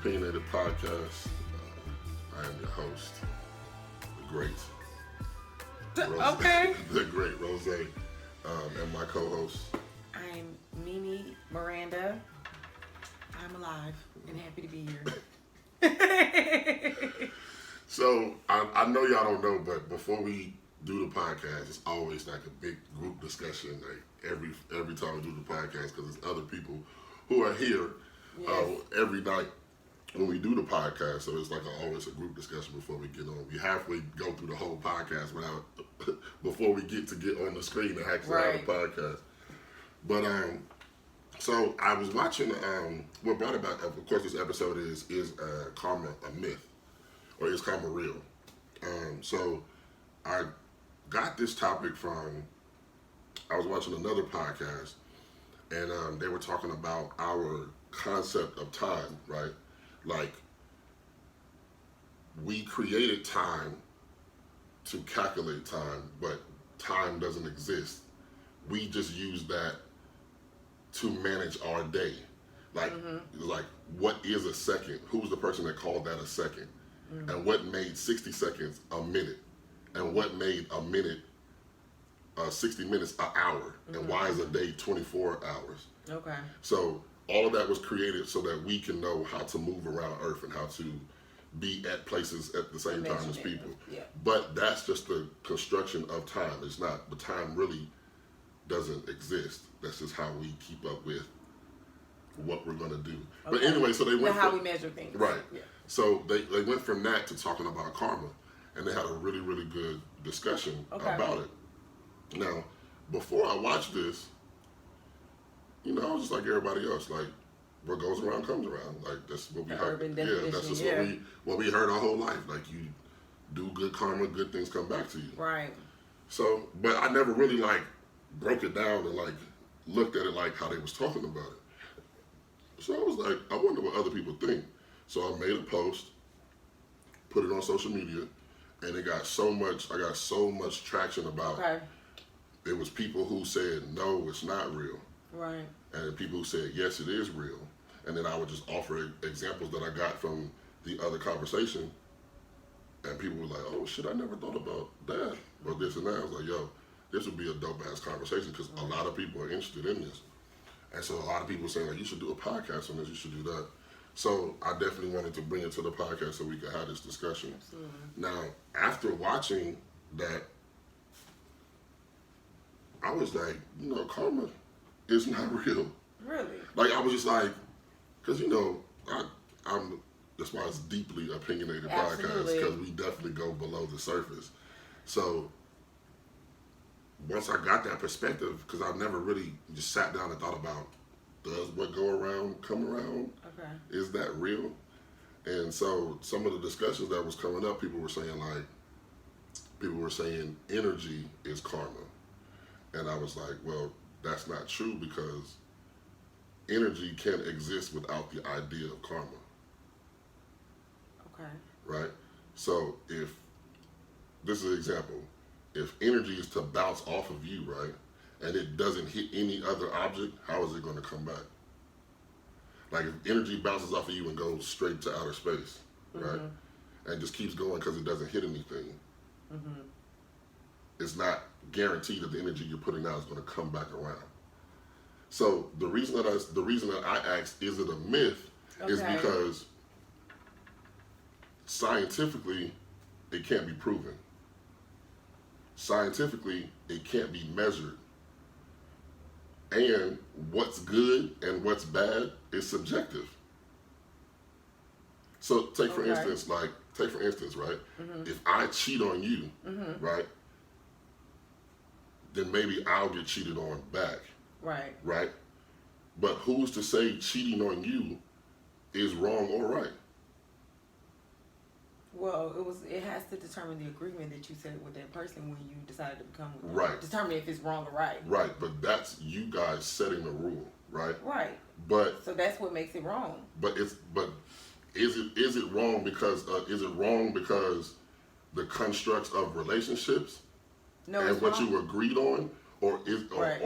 Opinionated podcast. I am your host, the great Rose. Okay. The great Rose, and my co-host. I'm Mimi Miranda. I'm alive and happy to be here. So I know y'all don't know, but before we do the podcast, it's always like a big group discussion. Like every time we do the podcast, because there's other people who are here every night when we do the podcast. So it's like always a group discussion before we get on. We halfway go through the whole podcast before we get on the screen and actually have the podcast. But so I was watching. What brought about, of course, this episode is karma a myth, or is karma real? So I got this topic from. I was watching another podcast, and they were talking about our concept of time, right? Like, we created time to calculate time, but time doesn't exist. We just use that to manage our day. Like, what is a second? Who's the person that called that a second? Mm-hmm. And what made 60 seconds a minute? And what made a minute 60 minutes an hour? Mm-hmm. And why is a day 24 hours? Okay. So all of that was created so that we can know how to move around Earth and how to be at places at the same time as people. Yeah. But that's just the construction of time. It's not, the time really doesn't exist. That's just how we keep up with what we're going to do. Okay. But anyway, so they went how we measure things. Right. Yeah. So they went from that to talking about karma, and they had a really, really good discussion about it. Now, before I watched this, I was just like everybody else. Like, what goes around comes around. Like, that's what we heard. Yeah, that's just what we heard our whole life. Like, you do good karma, good things come back to you. Right. So, but I never really broke it down and looked at it like how they was talking about it. So I was like, I wonder what other people think. So I made a post, put it on social media, and I got so much traction about it. It was people who said, no, it's not real. Right. And people who said, yes, it is real. And then I would just offer examples that I got from the other conversation. And people were like, oh, shit, I never thought about that or this and that. I was like, yo, this would be a dope-ass conversation because a lot of people are interested in this. And so a lot of people were saying, like, you should do a podcast on this, you should do that. So I definitely wanted to bring it to the podcast so we could have this discussion. Absolutely. Now, after watching that, I was like, karma is not real. Really? Like, I was just like, because, I'm, that's why it's deeply opinionated podcast, because we definitely go below the surface. So, once I got that perspective, because I've never really just sat down and thought about, does what go around come around? Okay. Is that real? And so, some of the discussions that was coming up, people were saying energy is karma. And I was like, well, that's not true because energy can't exist without the idea of karma. Okay. Right? So if, this is an example, if energy is to bounce off of you, right, and it doesn't hit any other object, how is it going to come back? Like if energy bounces off of you and goes straight to outer space, right, and just keeps going because it doesn't hit anything, it's not guaranteed that the energy you're putting out is going to come back around. So the reason that I asked, is it a myth, is because scientifically it can't be proven. Scientifically it can't be measured. And what's good and what's bad is subjective. So take for instance, right? If I cheat on you, right, then maybe I'll get cheated on back. Right. Right? But who's to say cheating on you is wrong or right? Well, it has to determine the agreement that you set with that person when you decided to become with them. Right. Determine if it's wrong or right. Right, but that's you guys setting a rule, right? Right. But so that's what makes it wrong. But is it wrong because the constructs of relationships and what you agreed on, or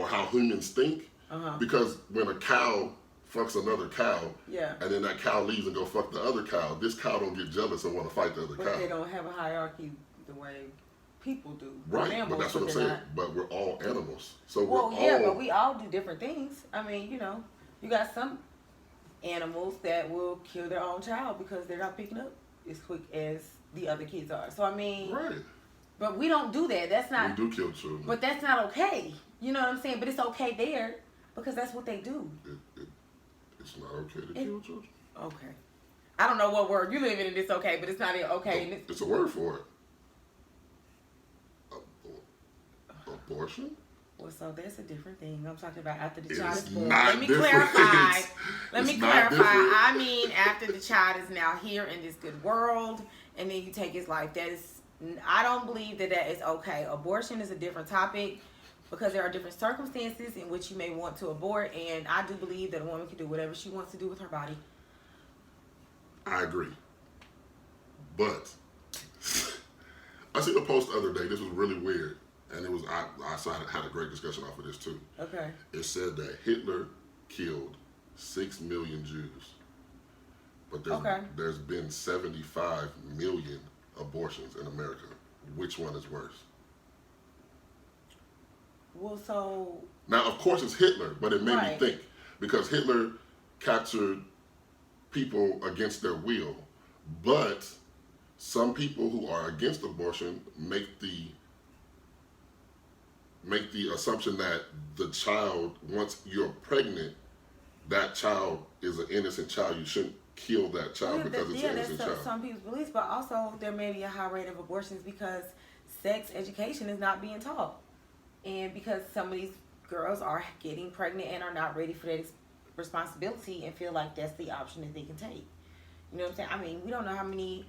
how humans think? Because when a cow fucks another cow, Yeah. and then that cow leaves and go fuck the other cow, this cow don't get jealous and want to fight the other But cow. they don't have a hierarchy the way people do. Right, but that's what I'm saying. Not. But we're all animals. So but we all do different things. I mean, you know, you got some animals that will kill their own child because they're not picking up as quick as the other kids are. So I mean, right. But we don't do that. That's not. We do kill children. But that's not okay. You know what I'm saying? But it's okay there because that's what they do. It's not okay to kill children. Okay. I don't know what word you live in, and it's okay, but it's not okay. It's a word for it. Abortion? Well, so that's a different thing. I'm talking about after the It child is is born. not Let me different. clarify. Let me It's not clarify. different. I mean, after the child is now here in this good world, and then you take his life. That is, I don't believe that is okay. Abortion is a different topic because there are different circumstances in which you may want to abort, and I do believe that a woman can do whatever she wants to do with her body. I agree. But I seen a post the other day. This was really weird. And it was I had a great discussion off of this too. Okay. It said that Hitler killed 6 million Jews. But there's been 75 million abortions in America. Which one is worse? Well, so... Now, of course, it's Hitler, but it made me Right. think. Because Hitler captured people against their will. But some people who are against abortion make the assumption that the child, once you're pregnant, that child is an innocent child. You shouldn't kill that child because it's an innocent child. That's some people's beliefs, but also there may be a high rate of abortions because sex education is not being taught. And because some of these girls are getting pregnant and are not ready for that responsibility and feel like that's the option that they can take. You know what I'm saying? I mean, we don't know how many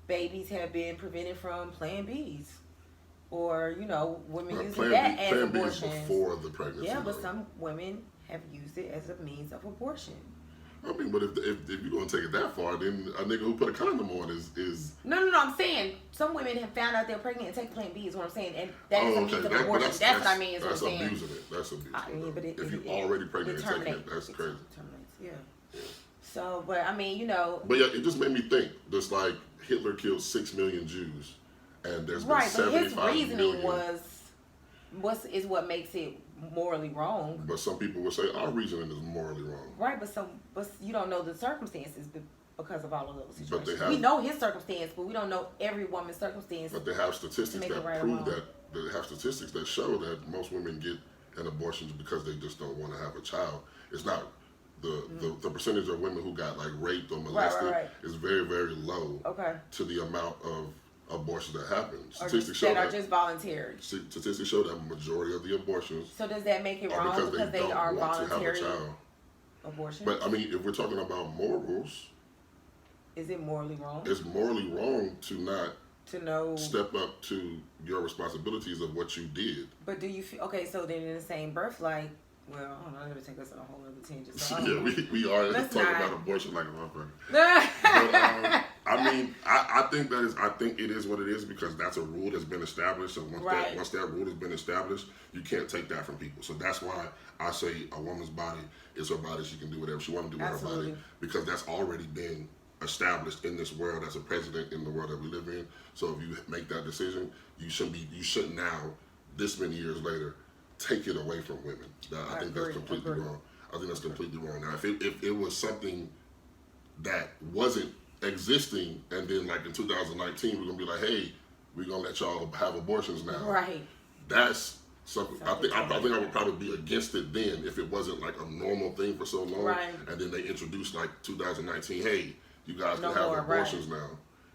babies have been prevented from Plan Bs. Or, you know, women using that as Plan abortion. B is before the pregnancy. Yeah, but though. some women have used it as a means of abortion. I mean, but if you're going to take it that far, then a nigga who put a condom on is... No, I'm saying some women have found out they're pregnant and take Plan B is what I'm saying. And that is a means of abortion. That's what I mean is what I'm saying. That's abusing it. That's abusing I mean, but if you're already pregnant and taking it, that's crazy. Yeah. So, but I mean, you know... But yeah, it just made me think. Just like Hitler killed 6 million Jews, and there's been right, but his 75 reasoning million... is what makes it morally wrong. But some people would say our reasoning is morally wrong. Right, but you don't know the circumstances because of all of those situations. But we know his circumstance, but we don't know every woman's circumstance. But they have statistics that right prove that. They have statistics that show that most women get an abortion because they just don't want to have a child. It's not the percentage of women who got like raped or molested is very, very low. Okay. To the amount of abortions that happen. Statistics show that are just voluntary. Statistics show that a majority of the abortions. So does that make it wrong because they are voluntary abortions? But I mean, if we're talking about morals, is it morally wrong? It's morally wrong to not know step up to your responsibilities of what you did. But do you feel okay? So then, in the same breath, like, well, I don't know, I'm gonna take us on a whole other tangent. So we are talking about abortion like a motherfucker. But, I mean, I think it is what it is because that's a rule that's been established. So once that rule has been established, you can't take that from people. So that's why I say a woman's body is her body. She can do whatever she wants to do with her body because that's already been established in this world as a precedent in the world that we live in. So if you make that decision, you shouldn't now, this many years later, take it away from women. I think that's completely wrong. I think that's completely wrong. Now, if it was something that wasn't existing, and then like in 2019, we're gonna be like, hey, we're gonna let y'all have abortions now. Right. That's something. I think I would probably be against it then if it wasn't like a normal thing for so long. Right. And then they introduced like 2019, hey, you guys can have abortions now.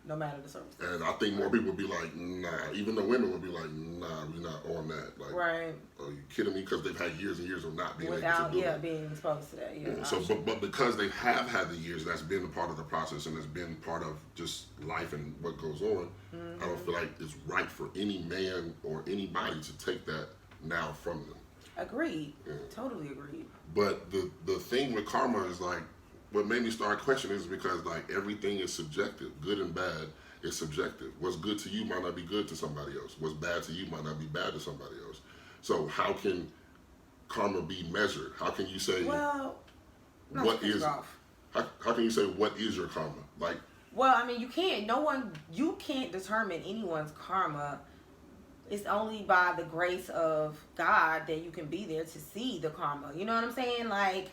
No matter the circumstance. And I think more people would be like, nah. Even the women would be like, nah, we're not on that. Like, are you kidding me? Because they've had years and years of not being able to do it. being exposed to that. Yeah. So, but because they have had the years, that's been a part of the process and it's been part of just life and what goes on. Mm-hmm. I don't feel like it's right for any man or anybody to take that now from them. Agreed. Yeah. Totally agreed. But the thing with karma is like, what made me start questioning is because like everything is subjective. Good and bad is subjective. What's good to you might not be good to somebody else. What's bad to you might not be bad to somebody else. So how can karma be measured? How can you say? Well, Not what to cut is you it? off. How can you say what is your karma? Like, Well, I mean, you can't determine anyone's karma. It's only by the grace of God that you can be there to see the karma. You know what I'm saying? Like,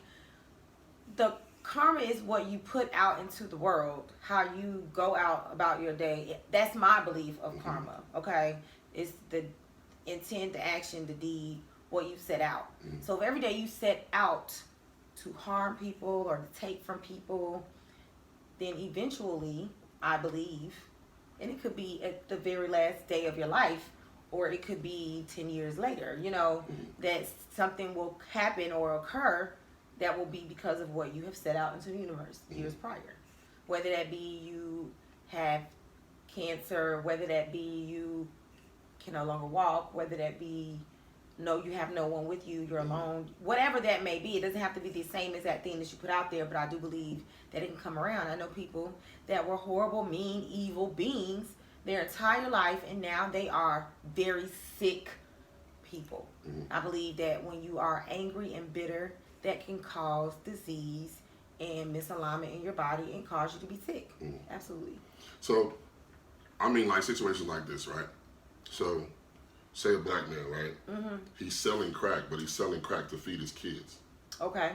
the karma is what you put out into the world, how you go out about your day. That's my belief of karma, okay? It's the intent, the action, the deed, what you set out. So if every day you set out to harm people or to take from people, then eventually, I believe, and it could be at the very last day of your life, or it could be 10 years later, that something will happen or occur that will be because of what you have set out into the universe years prior. Whether that be you have cancer, whether that be you can no longer walk, whether that be you have no one with you, you're alone, whatever that may be. It doesn't have to be the same exact thing that you put out there, but I do believe that it can come around. I know people that were horrible, mean, evil beings their entire life, and now they are very sick people. I believe that when you are angry and bitter, that can cause disease and misalignment in your body and cause you to be sick. Absolutely. so, I mean, like situations like this, right? So, say a black man, right? He's selling crack, but he's selling crack to feed his kids. Okay.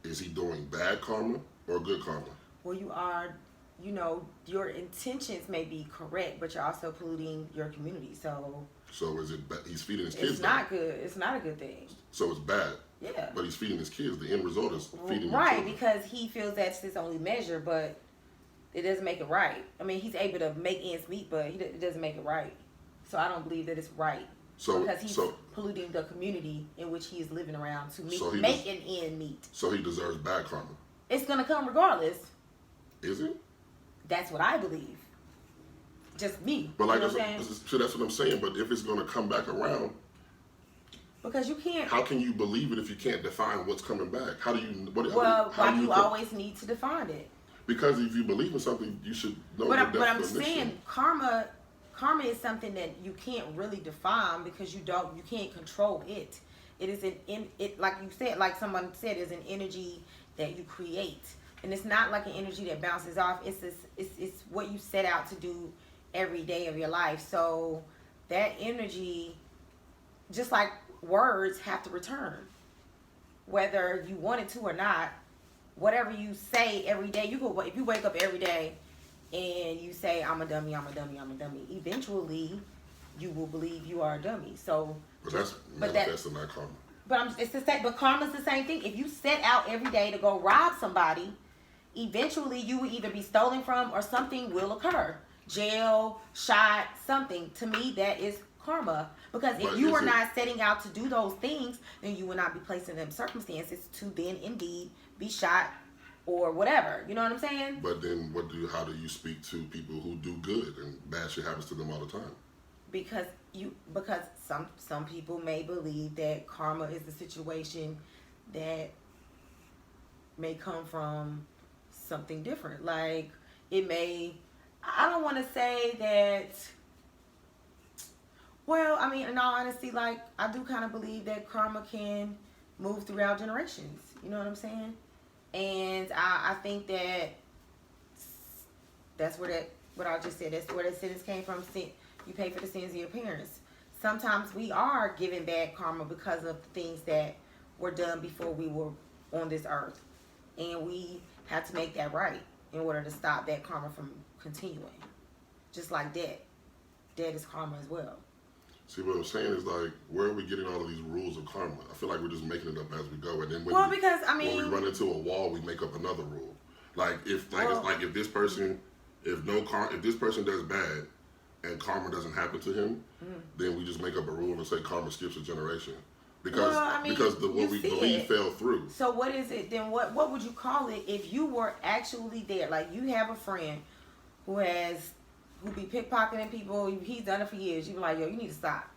Is he doing bad karma or good karma? Well, you are, your intentions may be correct, but you're also polluting your community. So is it he's feeding his kids? It's not good. It's not a good thing. So it's bad. Yeah. But he's feeding his kids. The end result is feeding right, his because he feels that's his only measure, but it doesn't make it right. I mean, he's able to make ends meet, but it doesn't make it right. So I don't believe that it's right. Because he's polluting the community in which he is living around to make an end meet. So he deserves bad karma. It's going to come regardless. Is it? That's what I believe. Just me. But like, you know what I'm saying? So that's what I'm saying. But if it's going to come back around, because you can't. How can you believe it if you can't define what's coming back? How do you? Why do you always need to define it? Because if you believe in something, you should know. But I'm saying karma is something that you can't really define because you can't control it. It is like you said, like someone said, is an energy that you create, and it's not like an energy that bounces off. It's what you set out to do every day of your life. So that energy, just like words, have to return, whether you want it to or not. Whatever you say every day, if you wake up every day and you say, I'm a dummy, I'm a dummy, I'm a dummy, eventually you will believe you are a dummy. So, but that's manifesting that karma. But karma's the same thing. If you set out every day to go rob somebody, eventually you will either be stolen from or something will occur. Jail, shot, something. To me, that is karma. Because if you were not setting out to do those things, then you would not be placed in them circumstances to then indeed be shot or whatever. You know what I'm saying? But then how do you speak to people who do good and bad shit happens to them all the time? Because some people may believe that karma is the situation that may come from something different. Like I don't want to say that. Well, I mean, in all honesty, like, I do kind of believe that karma can move throughout generations. You know what I'm saying? And I think that that's what I just said. That's where that sentence came from. You pay for the sins of your parents. Sometimes we are given bad karma because of the things that were done before we were on this earth. And we have to make that right in order to stop that karma from continuing. Just like debt. Debt is karma as well. See, what I'm saying is, like, where are we getting all of these rules of karma? I feel like we're just making it up as we go, and then when we run into a wall, we make up another rule. Like if this person does bad and karma doesn't happen to him, then we just make up a rule and say karma skips a generation because what we believe fell through. So what is it then? What would you call it if you were actually there? Like, you have a friend who be pickpocketing people. He's done it for years. You be like, yo, you need to stop.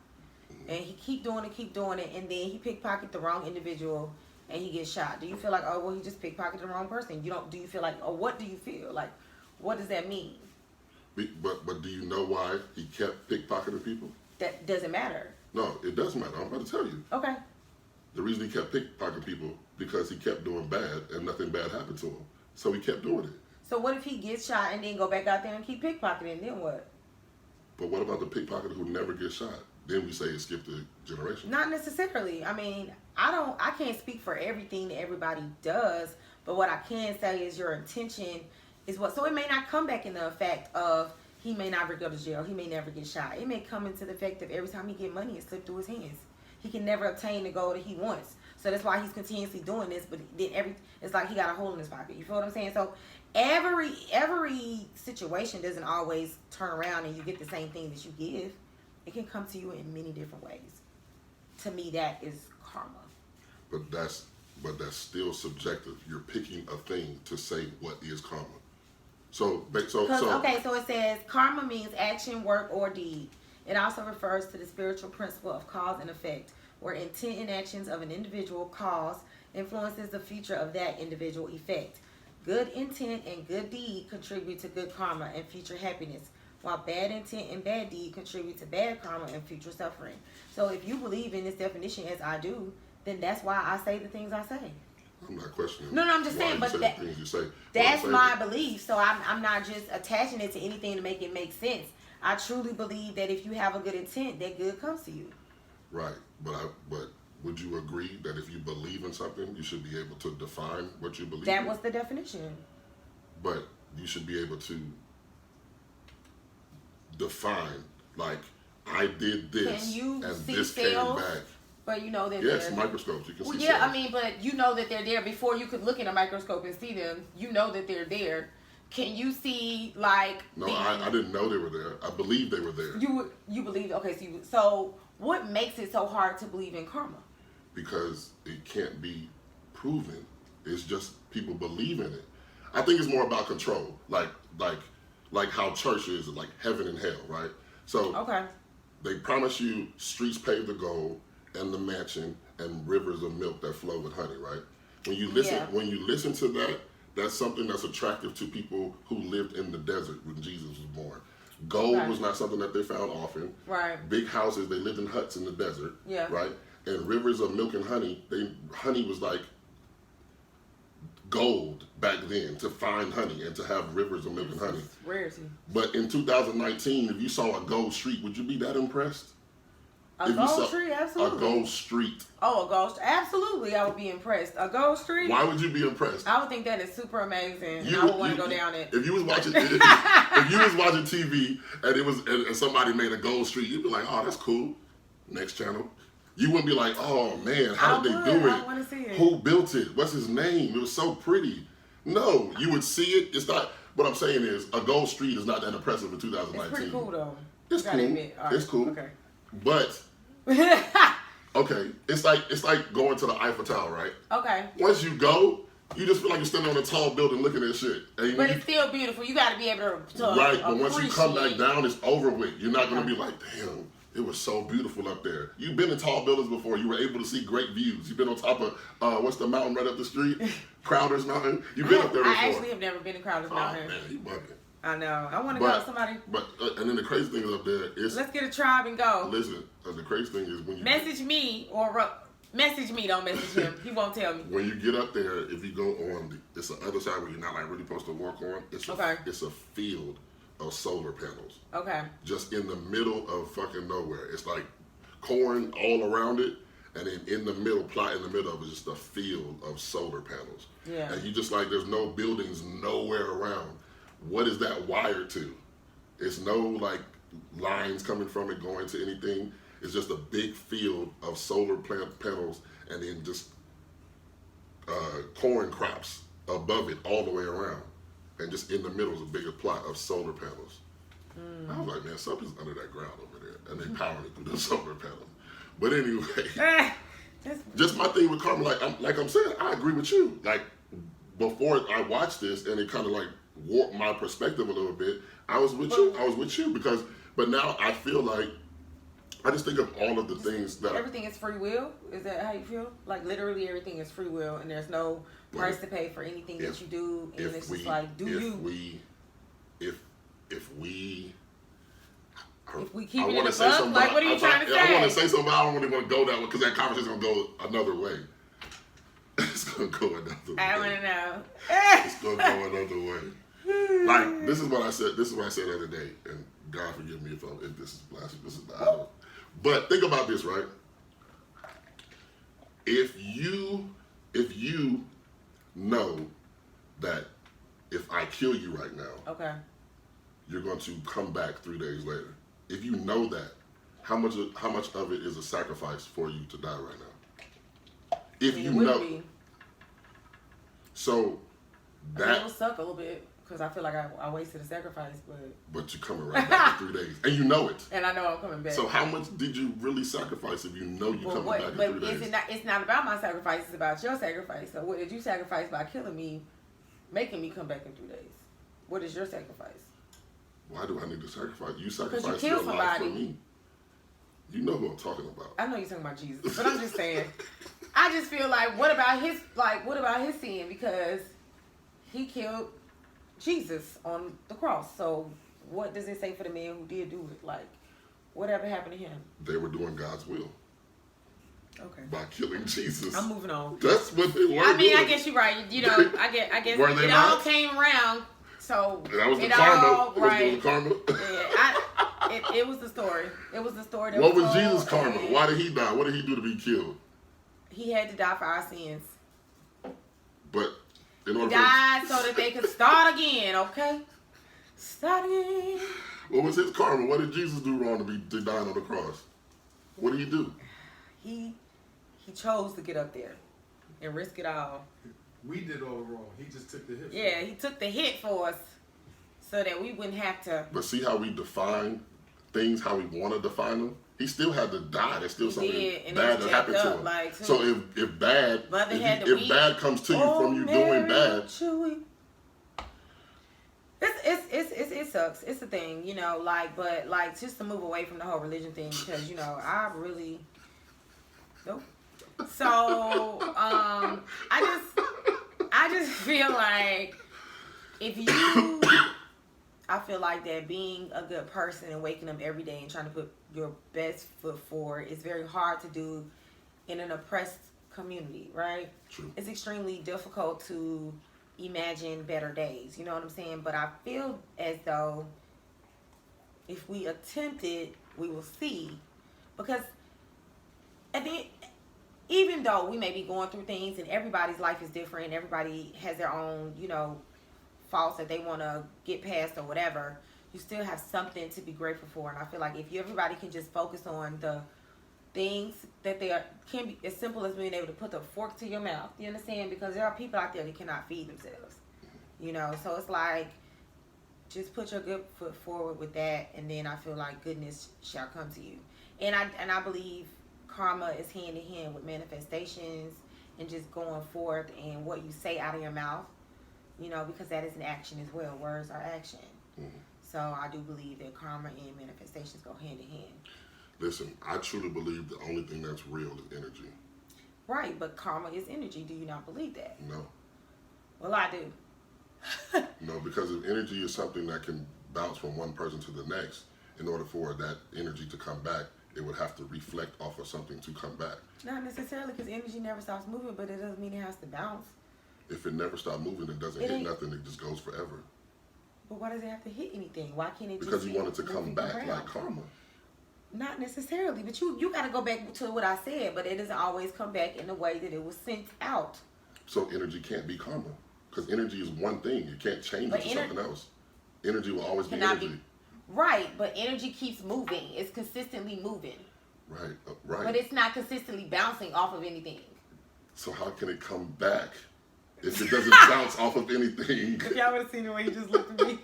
And he keep doing it, and then he pickpocket the wrong individual, and he gets shot. Do you feel like, oh, well, he just pickpocketed the wrong person? Do you feel like, or what do you feel like? What does that mean? But do you know why he kept pickpocketing people? That doesn't matter. No, it does matter. I'm about to tell you. Okay. The reason he kept pickpocketing people because he kept doing bad and nothing bad happened to him. So he kept doing it. So what if he gets shot and then go back out there and keep pickpocketing? Then what? But what about the pickpocket who never gets shot? Then we say it skipped a generation. Not necessarily. I mean, I can't speak for everything that everybody does, but what I can say is your intention is what. So it may not come back in the effect of he may never go to jail, he may never get shot. It may come into the effect of every time he get money, it slipped through his hands. He can never obtain the goal that he wants. So that's why he's continuously doing this. But then it's like he got a hole in his pocket. You feel what I'm saying? So every situation doesn't always turn around and you get the same thing that you give. It can come to you in many different ways. To me, that is karma. But that's still subjective. You're picking a thing to say what is karma. So it says karma means action, work, or deed. It also refers to the spiritual principle of cause and effect, where intent and actions of an individual cause influences the future of that individual effect. Good intent and good deed contribute to good karma and future happiness, while bad intent and bad deed contribute to bad karma and future suffering. So if you believe in this definition as I do, then that's why I say the things I say. I'm not questioning. No, I'm just saying, but the things you say. That's my belief. So I'm not just attaching it to anything to make it make sense. I truly believe that if you have a good intent, that good comes to you. Right, but would you agree that if you believe in something, you should be able to define what you believe in? That was the definition. But you should be able to define, like, I did this, and this came back. But you know that yes, microscopes, you can see yeah, cells. I mean, but you know that they're there before you could look in a microscope and see them. You know that they're there. Can you see, like... No, I didn't know they were there. I believe they were there. You believe... Okay, so what makes it so hard to believe in karma? Because it can't be proven. It's just people believe in it. I think it's more about control. Like how church is, like heaven and hell, right? So okay. They promise you streets paved with gold and the mansion and rivers of milk that flow with honey, right? When you listen to that, that's something that's attractive to people who lived in the desert when Jesus was born. Gold was not something that they found often. Right. Big houses, they lived in huts in the desert. Yeah. Right? And rivers of milk and honey, honey was like gold back then, to find honey and to have rivers of milk and honey. Rarity. But in 2019, if you saw a gold street, would you be that impressed? A gold street, absolutely. A gold street. Oh, a gold street. Absolutely, I would be impressed. A gold street? Why would you be impressed? I would think that is super amazing. I would want to go down it. If you was watching if you was watching TV and somebody made a gold street, you'd be like, oh, that's cool. Next channel. You wouldn't be like, oh man, how did they do it? I want to see it. Who built it? What's his name? It was so pretty. No, you would see it. It's not. What I'm saying is, a gold street is not that impressive in 2019. It's pretty cool though. It's cool. Right. It's cool. Okay. But okay, it's like going to the Eiffel Tower, right? Okay. Once you go, you just feel like you're standing on a tall building looking at shit. But it's still beautiful. You got to be able to right. But once you come back down, it's over with. You're not going to Okay. be like, damn, it was so beautiful up there. You've been in tall buildings before. You were able to see great views. You've been on top of what's the mountain right up the street? Crowder's Mountain. You've been up there before. I actually have never been to Crowder's Mountain. Oh man, you bugging. I know. I want to go. Somebody. But and then the crazy thing is up there is. Let's get a tribe and go. Listen, the crazy thing is when you message me or message me. Don't message him. He won't tell me. When you get up there, if you go on, it's the other side where you're not like really supposed to walk on. It's a field of solar panels. Okay. Just in the middle of fucking nowhere. It's like corn all around it, and then in the middle, plot in the middle of it, is just a field of solar panels. Yeah. And you just like, there's no buildings nowhere around. What is that wired to? It's no like lines coming from it going to anything. It's just a big field of solar panels, and then just corn crops above it all the way around. And just in the middle is a bigger plot of solar panels. I was like, man, something's under that ground over there. And they powering it through the solar panels. But anyway, just my thing with karma, like I'm saying, I agree with you. Like, before I watched this and it kind of like warped my perspective a little bit, I was with you because, but now I feel like, I just think of all of the things that everything is free will. Is that how you feel? Like literally everything is free will, and there's no price to pay for anything that you do, and it's just like, if we keep it in the book, like what are you trying to say? I want to say something, but I don't really want to go that way because that conversation is going to go another way. It's gonna go another way. I want to know. It's gonna go another way. Like this is what I said. This is what I said the other day, and God forgive me if this is blasphemy. This is not. But think about this, right? If you know that if I kill you right now, Okay. you're going to come back 3 days later. If you know that, how much of it is a sacrifice for you to die right now? If you know. Be. So that it will suck a little bit because I feel like I wasted a sacrifice, but you're coming right back in 3 days, and you know it. And I know I'm coming back. So how much did you really sacrifice if you know you're coming back in 3 days? But it's not about my sacrifice; it's about your sacrifice. So what did you sacrifice by killing me, making me come back in 3 days? What is your sacrifice? Why do I need to sacrifice? You sacrificed you your killed life for somebody. me. You know who I'm talking about. I know you're talking about Jesus, but I'm just saying. I just feel like what about his sin? Because he killed Jesus on the cross. So what does it say for the man who did do it? Like, whatever happened to him? They were doing God's will. Okay. By killing Jesus. I'm moving on. That's what they were. I mean, doing. I guess you're right. You know, I guess were they it not? all came around. So that was the it karma. all, right. It was the karma. Yeah, it was the story. It was the story. That What was told, Jesus' karma? Why did he die? What did he do to be killed? He had to die for our sins. But in order he died so that they could start again. Okay, start again. What was his karma? What did Jesus do wrong to die on the cross? What did he do? He chose to get up there and risk it all. We did all wrong. He just took the hit. Yeah, he took the hit for us so that we wouldn't have to. But see how we define things, how we want to define them? He still had to die. There's still something bad that happened to him. Like, so if bad comes to you from you doing bad. It sucks. It's a thing, you know, but just to move away from the whole religion thing because, you know, I really nope. So, I just feel like I feel like that being a good person and waking up every day and trying to put your best foot forward is very hard to do in an oppressed community, right? True. It's extremely difficult to imagine better days, you know what I'm saying? But I feel as though if we attempt it, we will see. Because at the end, even though we may be going through things and everybody's life is different, everybody has their own, you know, faults that they want to get past or whatever, you still have something to be grateful for. And I feel like if everybody can just focus on the things that can be as simple as being able to put the fork to your mouth, you understand? Because there are people out there that cannot feed themselves, you know? So it's like, just put your good foot forward with that, and then I feel like goodness shall come to you. And I believe karma is hand in hand with manifestations and just going forth and what you say out of your mouth, you know, because that is an action as well. Words are action. Mm-hmm. So I do believe that karma and manifestations go hand in hand. Listen, I truly believe the only thing that's real is energy. Right, but karma is energy. Do you not believe that? No. Well, I do. No, because if energy is something that can bounce from one person to the next, in order for that energy to come back, it would have to reflect off of something to come back. Not necessarily, because energy never stops moving, but it doesn't mean it has to bounce. If it never stops moving, it doesn't hit nothing. It just goes forever. But why does it have to hit anything? Why can't it just because you want it to come back like karma. Not necessarily, but you got to go back to what I said, but it doesn't always come back in the way that it was sent out. So energy can't be karma, because energy is one thing. You can't change it to something else. Energy will always be energy. Right, but energy keeps moving. It's consistently moving. Right, right. But it's not consistently bouncing off of anything. So how can it come back if it doesn't bounce off of anything? If y'all would have seen the way he just looked at me.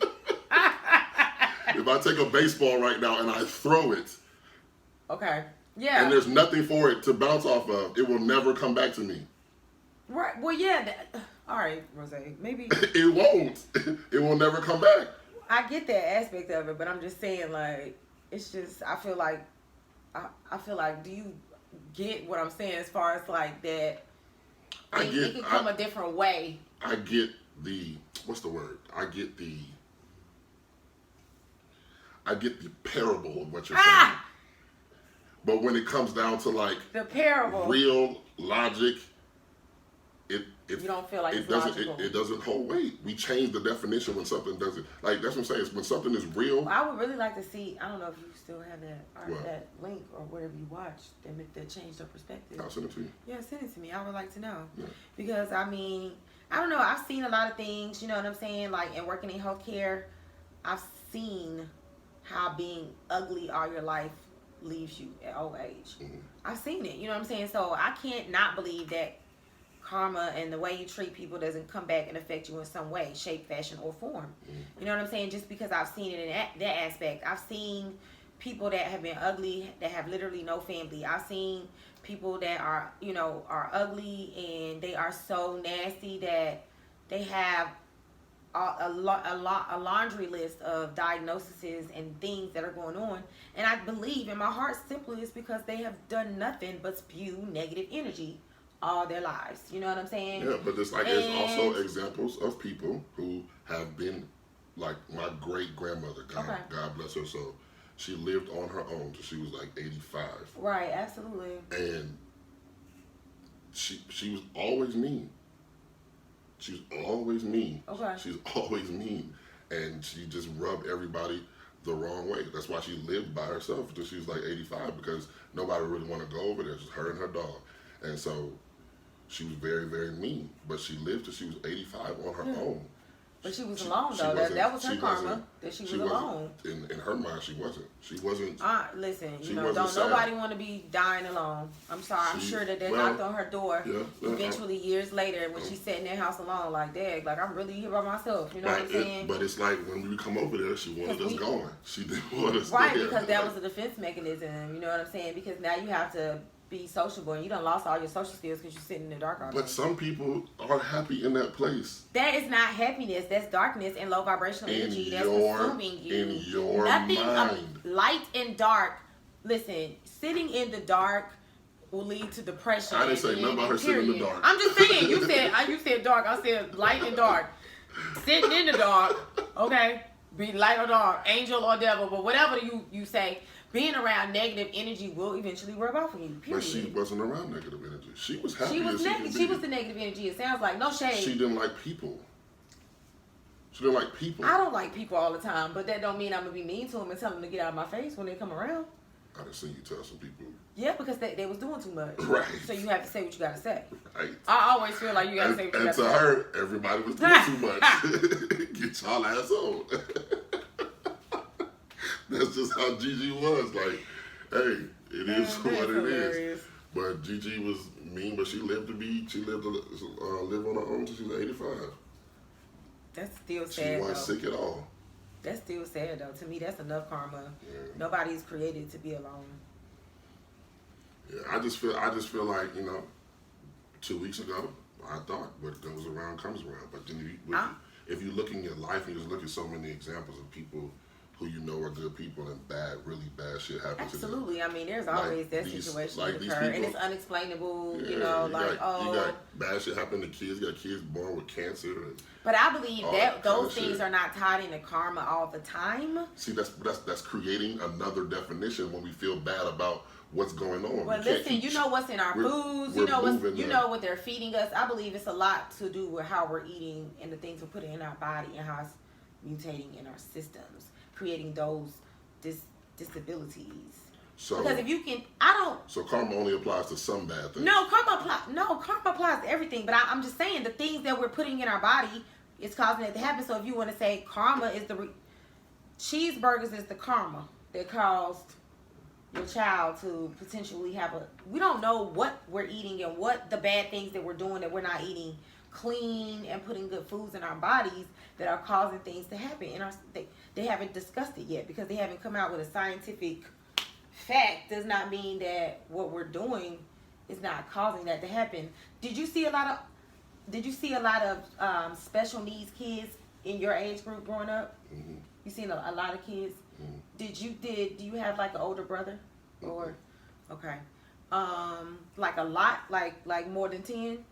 If I take a baseball right now and I throw it, okay, yeah, and there's nothing for it to bounce off of, it will never come back to me. Right. Well, yeah. All right, Rose. Maybe it won't. It will never come back. I get that aspect of it, but I'm just saying, like, it's just I feel like, do you get what I'm saying as far as like that? It can come a different way. I get the what's the word? I get the parable of what you're saying. But when it comes down to like the parable, real logic, you don't feel like it it's doesn't logical. it doesn't hold weight. We change the definition when something doesn't, like, that's what I'm saying. It's when something is real. Well, I would really like to see. I don't know if you still have that or What? that link or whatever you watched that changed your perspective. I'll send it to you. Yeah, send it to me. I would like to know. Yeah. Because, I mean, I don't know. I've seen a lot of things, you know what I'm saying? Like, in working in healthcare, I've seen how being ugly all your life leaves you at old age. Mm-hmm. I've seen it, you know what I'm saying? So, I can't not believe that karma and the way you treat people doesn't come back and affect you in some way, shape, fashion, or form. Mm-hmm. You know what I'm saying? Just because I've seen it in that aspect. I've seen people that have been ugly that have literally no family. I've seen people that are, you know, are ugly and they are so nasty that they have a laundry list of diagnoses and things that are going on. And I believe in my heart simply it's because they have done nothing but spew negative energy all their lives. You know what I'm saying? Yeah, but it's like there's also examples of people who have been, like my great grandmother, God bless her soul. She lived on her own till she was like 85. Right, absolutely. And she was always mean. She was always mean. Okay. She's always mean. And she just rubbed everybody the wrong way. That's why she lived by herself until she was like 85, because nobody really wanted to go over there, just her and her dog. And so she was very, very mean. But she lived till she was 85 on her own. But she was alone, though. That was her karma, that she was alone. In her mind, she wasn't. She wasn't. Listen, she you know, wasn't don't sad. nobody want to be dying alone. I'm sorry. I'm sure that they knocked on her door eventually years later when she sat in that house alone, like, Dad, like, I'm really here by myself. You know what I'm saying? But it's like when we come over there, she wanted us going. She didn't want us right, there. because that was a defense mechanism. You know what I'm saying? Because now you have to be sociable, and you done lost all your social skills because you're sitting in the dark all day. But some people are happy in that place. That is not happiness. That's darkness and low vibrational energy. That's consuming you. In your Nothing mind. Light and dark. Listen, sitting in the dark will lead to depression. I didn't say nothing about her sitting in the dark. I'm just saying. You said dark. I said light and dark. Sitting in the dark. Okay, be light or dark, angel or devil, but whatever you say. Being around negative energy will eventually rub off on you. Period. But she wasn't around negative energy. She was happy. She was the negative energy. It sounds like no shade. She didn't like people. She didn't like people. I don't like people all the time, but that don't mean I'm gonna be mean to them and tell them to get out of my face when they come around. I done seen you tell some people. Yeah, because they was doing too much. Right. So you have to say what you gotta say. Right. I always feel like you gotta say what you gotta say. And to her, everybody was doing too much. Get y'all ass on. That's just how Gigi was. Like, hey, it is what it hilarious. is. But Gigi was mean, but she lived to live on her own until she was 85. That's still sad. She wasn't sick at all. That's still sad though. To me, that's enough karma. Yeah. Nobody's created to be alone. Yeah, I just feel like, 2 weeks ago, I thought what goes around comes around. But then if you look in your life and you just look at so many examples of people who you know are good people and really bad shit happens to them. Absolutely. I mean, there's always that situation that occur, and it's unexplainable. Yeah, you know, you got bad shit happen to kids. You got kids born with cancer. But I believe that those things are not tied into karma all the time. See, that's creating another definition when we feel bad about what's going on. Well, listen, you know what's in our foods. You know what they're feeding us. I believe it's a lot to do with how we're eating and the things we're putting in our body and how it's mutating in our systems, creating those disabilities. So, because if you can, So karma only applies to some bad things. No, karma applies to everything. But I'm just saying the things that we're putting in our body is causing it to happen. So if you want to say karma is cheeseburgers is the karma that caused your child to potentially we don't know what we're eating and what the bad things that we're doing that we're not eating clean and putting good foods in our bodies that are causing things to happen. They haven't discussed it yet because they haven't come out with a scientific fact. Does not mean that what we're doing is not causing that to happen. Did you see a lot of special needs kids in your age group growing up? Mm-hmm. You seen a lot of kids? Mm-hmm. Do you have like an older brother? Or okay. Like a lot, like more than 10?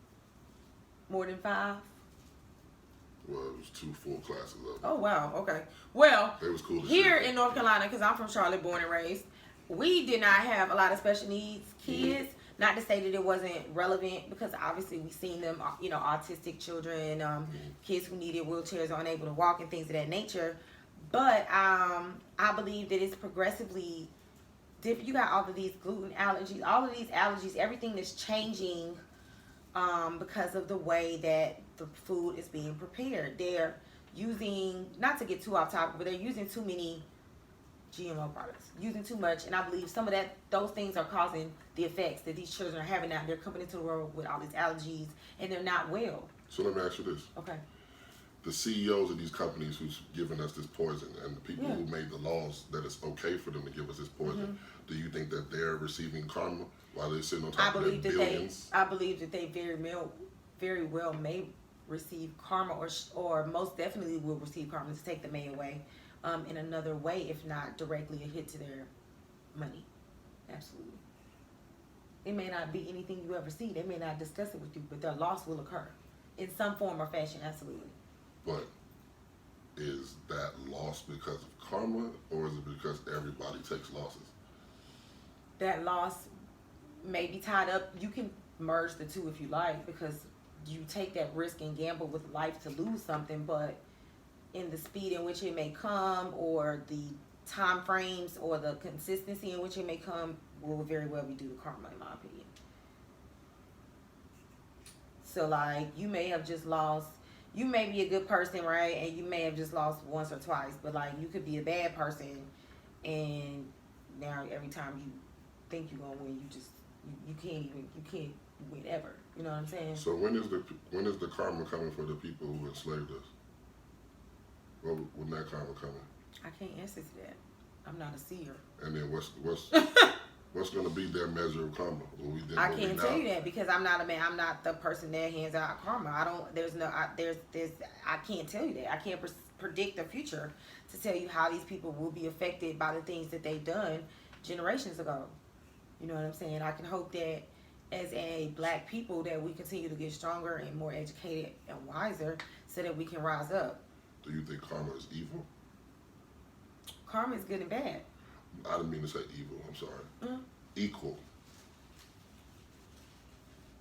More than 5? Well, it was 2 full classes of them. Oh wow, okay. Well, it was cool here in North Carolina, because I'm from Charlotte, born and raised, we did not have a lot of special needs kids. Not to say that it wasn't relevant, because obviously we've seen them, autistic children, kids who needed wheelchairs or unable to walk and things of that nature. But I believe that it's progressively different. You got all of these gluten allergies, all of these allergies, everything that's changing because of the way that the food is being prepared. They're using, not to get too off topic, but they're using too many GMO products, using too much, and I believe some of those things are causing the effects that these children are having out. They're coming into the world with all these allergies, and they're not well. So let me ask you this. Okay. The CEOs of these companies who's giving us this poison, and the people who made the laws that it's okay for them to give us this poison, do you think that they're receiving karma while they're sitting on top of their billions? I believe that they very well may receive karma, or most definitely will receive karma to take the may away. In another way, if not directly a hit to their money. Absolutely. It may not be anything you ever see. They may not discuss it with you, but their loss will occur in some form or fashion. Absolutely. But is that loss because of karma, or is it because everybody takes losses? That loss may be tied up. You can merge the two if you like, because you take that risk and gamble with life to lose something, but in the speed in which it may come, or the time frames, or the consistency in which it may come, will very well be due to karma, in my opinion. So, like, you may have just lost, you may be a good person, right? And you may have just lost once or twice, but, like, you could be a bad person, and now every time you think you're going to win, you can't win ever. You know what I'm saying? So when is the karma coming for the people who enslaved us? When that karma coming? I can't answer to that. I'm not a seer. And then what's going to be their measure of karma? I can't tell you that, because I'm not a man. I'm not the person that hands out karma. I can't tell you that. I can't predict the future to tell you how these people will be affected by the things that they've done generations ago. You know what I'm saying? I can hope that as a black people that we continue to get stronger and more educated and wiser, so that we can rise up. Do you think karma is evil? Karma is good and bad. I didn't mean to say evil. I'm sorry. Equal.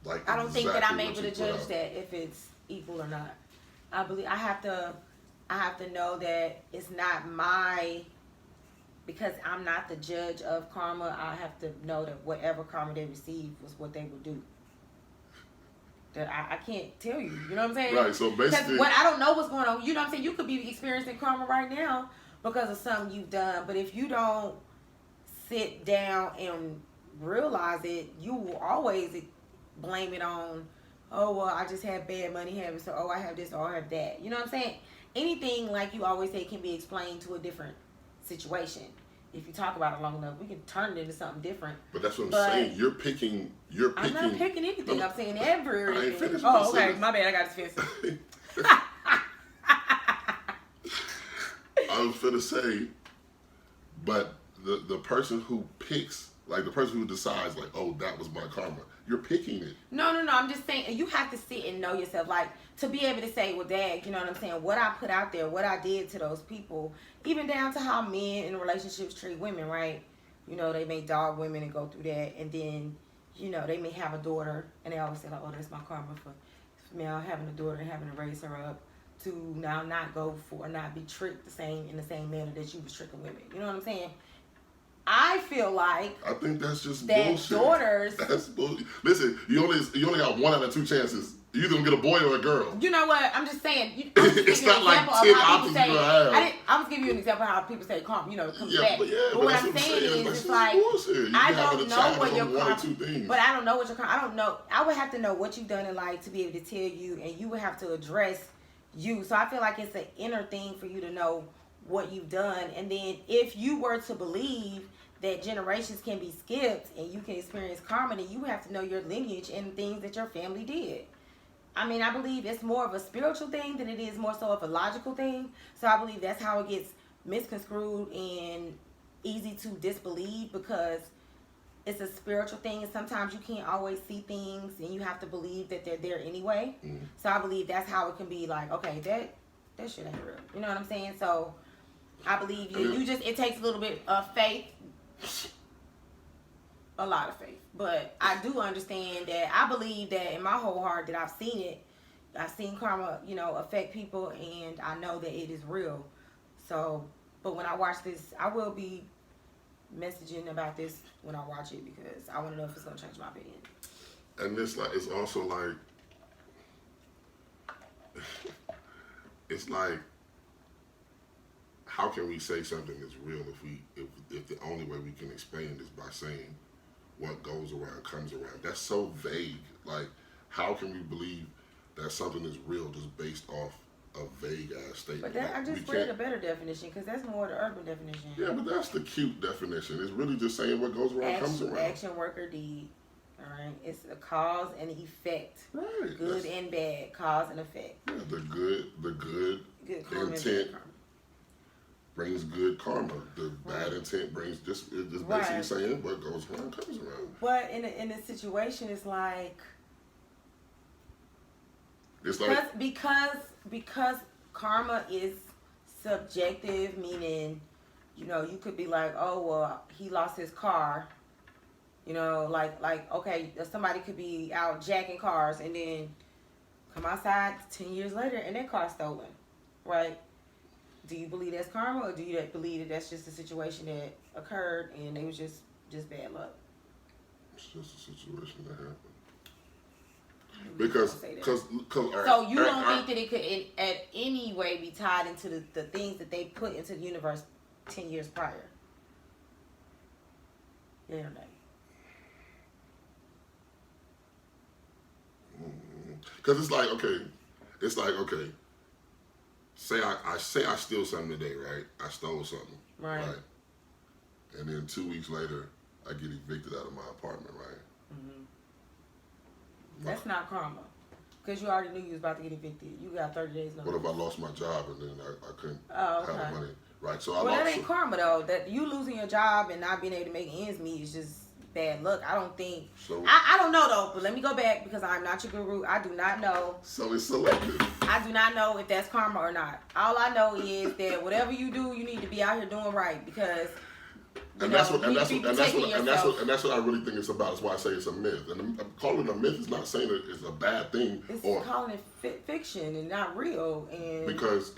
Like, I don't think that I'm exactly able to judge that if it's equal or not. I believe I have to know that it's not because I'm not the judge of karma. I have to know that whatever karma they receive was what they would do. That I can't tell you. You know what I'm saying? Right, so basically, Because I don't know what's going on. You know what I'm saying? You could be experiencing karma right now because of something you've done. But if you don't sit down and realize it, you will always blame it on, oh, well, I just had bad money habits, or, oh, I have this, or I have that. You know what I'm saying? Anything, like you always say, can be explained to a different situation. If you talk about it long enough, we can turn it into something different. But that's what I'm saying. You're picking. I'm not picking anything. I'm saying everything. I ain't finished. Oh, okay. My bad. I got to finish. I was finna say, but the person who picks, like the person who decides, like, oh, that was my karma. You're picking it. No. I'm just saying, you have to sit and know yourself. Like, to be able to say, well, Dad, you know what I'm saying? What I put out there, what I did to those people, even down to how men in relationships treat women, right? You know, they may dog women and go through that. And then, you know, they may have a daughter, and they always say, like, oh, that's my karma for now having a daughter and having to raise her up to now not be tricked in the same manner that you was tricking women. You know what I'm saying? I feel like I think that's just that bullshit. daughters. That's bullshit. Listen, you only got 1 out of 2 chances. You either gonna get a boy or a girl. You know what? I'm just saying. It's not like 10 options you're gonna have. I'm just giving you an example of how people say karma. You know, it comes back. But what I'm saying is, it's like I don't know what your karma. But I don't know what your karma. I don't know. I would have to know what you've done in life to be able to tell you, and you would have to address you. So I feel like it's an inner thing for you to know what you've done, and then if you were to believe that generations can be skipped and you can experience karma, then you have to know your lineage and things that your family did. I mean, I believe it's more of a spiritual thing than it is more so of a logical thing. So I believe that's how it gets misconstrued and easy to disbelieve, because it's a spiritual thing, and sometimes you can't always see things and you have to believe that they're there anyway. So I believe that's how it can be like, okay, that shit ain't real. You know what I'm saying? So I believe it takes a little bit of faith a lot of faith. But I do understand that I believe that in my whole heart that I've seen it. I've seen karma, affect people, and I know that it is real. So, but when I watch this, I will be messaging about this when I watch it because I want to know if it's going to change my opinion. And it's also like, it's like, how can we say something is real if the only way we can explain it is by saying what goes around comes around? That's so vague. Like, how can we believe that something is real just based off a vague ass statement? But I just read a better definition because that's more the urban definition. Yeah, but that's the cute definition. It's really just saying what goes around comes around. Action, work, or deed. All right, it's a cause and effect. Right. Good and bad, cause and effect. Yeah, the good karma intent brings good karma. The bad intent brings just basically saying what goes around comes around. But in a situation, it's like because karma is subjective, meaning you could be like, oh well, he lost his car. Okay, somebody could be out jacking cars and then come outside 10 years later and their car's stolen, right? Do you believe that's karma, or do you believe that that's just a situation that occurred and it was just bad luck? It's just a situation that happened. Because so you don't think that it could in any way be tied into the things that they put into the universe 10 years prior? Yeah or no? Because it's like okay. Say I steal something today, right? I stole something, right? And then 2 weeks later, I get evicted out of my apartment, right? Mm-hmm. That's not karma, because you already knew you was about to get evicted. You got 30 days notice. What if I lost my job and then I couldn't have the money, right? So that ain't karma though. That you losing your job and not being able to make ends meet is just bad luck. I don't think. So I don't know though. But let me go back because I'm not your guru. I do not know. So it's selective. I do not know if that's karma or not. All I know is that whatever you do, you need to be out here doing right because. That's what I really think it's about. That's why I say it's a myth. And calling it a myth is not saying that it's a bad thing. It's calling it fiction and not real. And because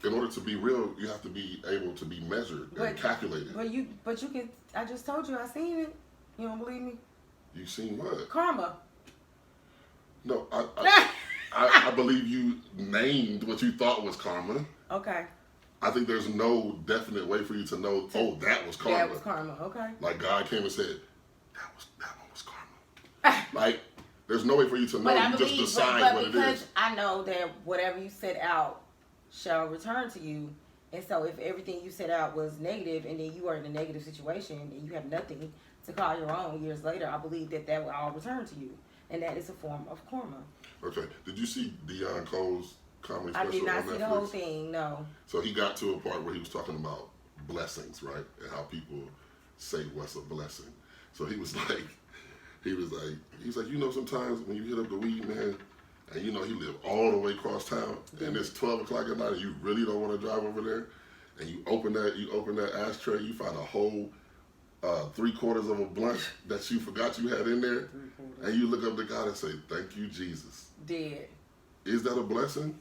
in order to be real, you have to be able to be measured and calculated. But you can. I just told you I seen it. You don't believe me? You seen what? Karma. No, I believe you named what you thought was karma. Okay. I think there's no definite way for you to know, that was karma. That was karma, okay. Like God came and said, that one was karma. Like, there's no way for you to know. You just decide what it is. Because I know that whatever you set out shall return to you. And so if everything you set out was negative and then you are in a negative situation and you have nothing to call your own years later, I believe that will all return to you. And that is a form of karma. Okay. Did you see Deion Cole's comedy special on Netflix? I did not see the whole thing, no. So he got to a part where he was talking about blessings, right? And how people say what's a blessing. So he was like, sometimes when you hit up the weed man, and he live all the way across town, and it's 12 o'clock at night, and you really don't want to drive over there, and you open that ashtray, you find a whole 3/4 of a blunt that you forgot you had in there, and you look up to God and say, "Thank you, Jesus." Dead. Is that a blessing?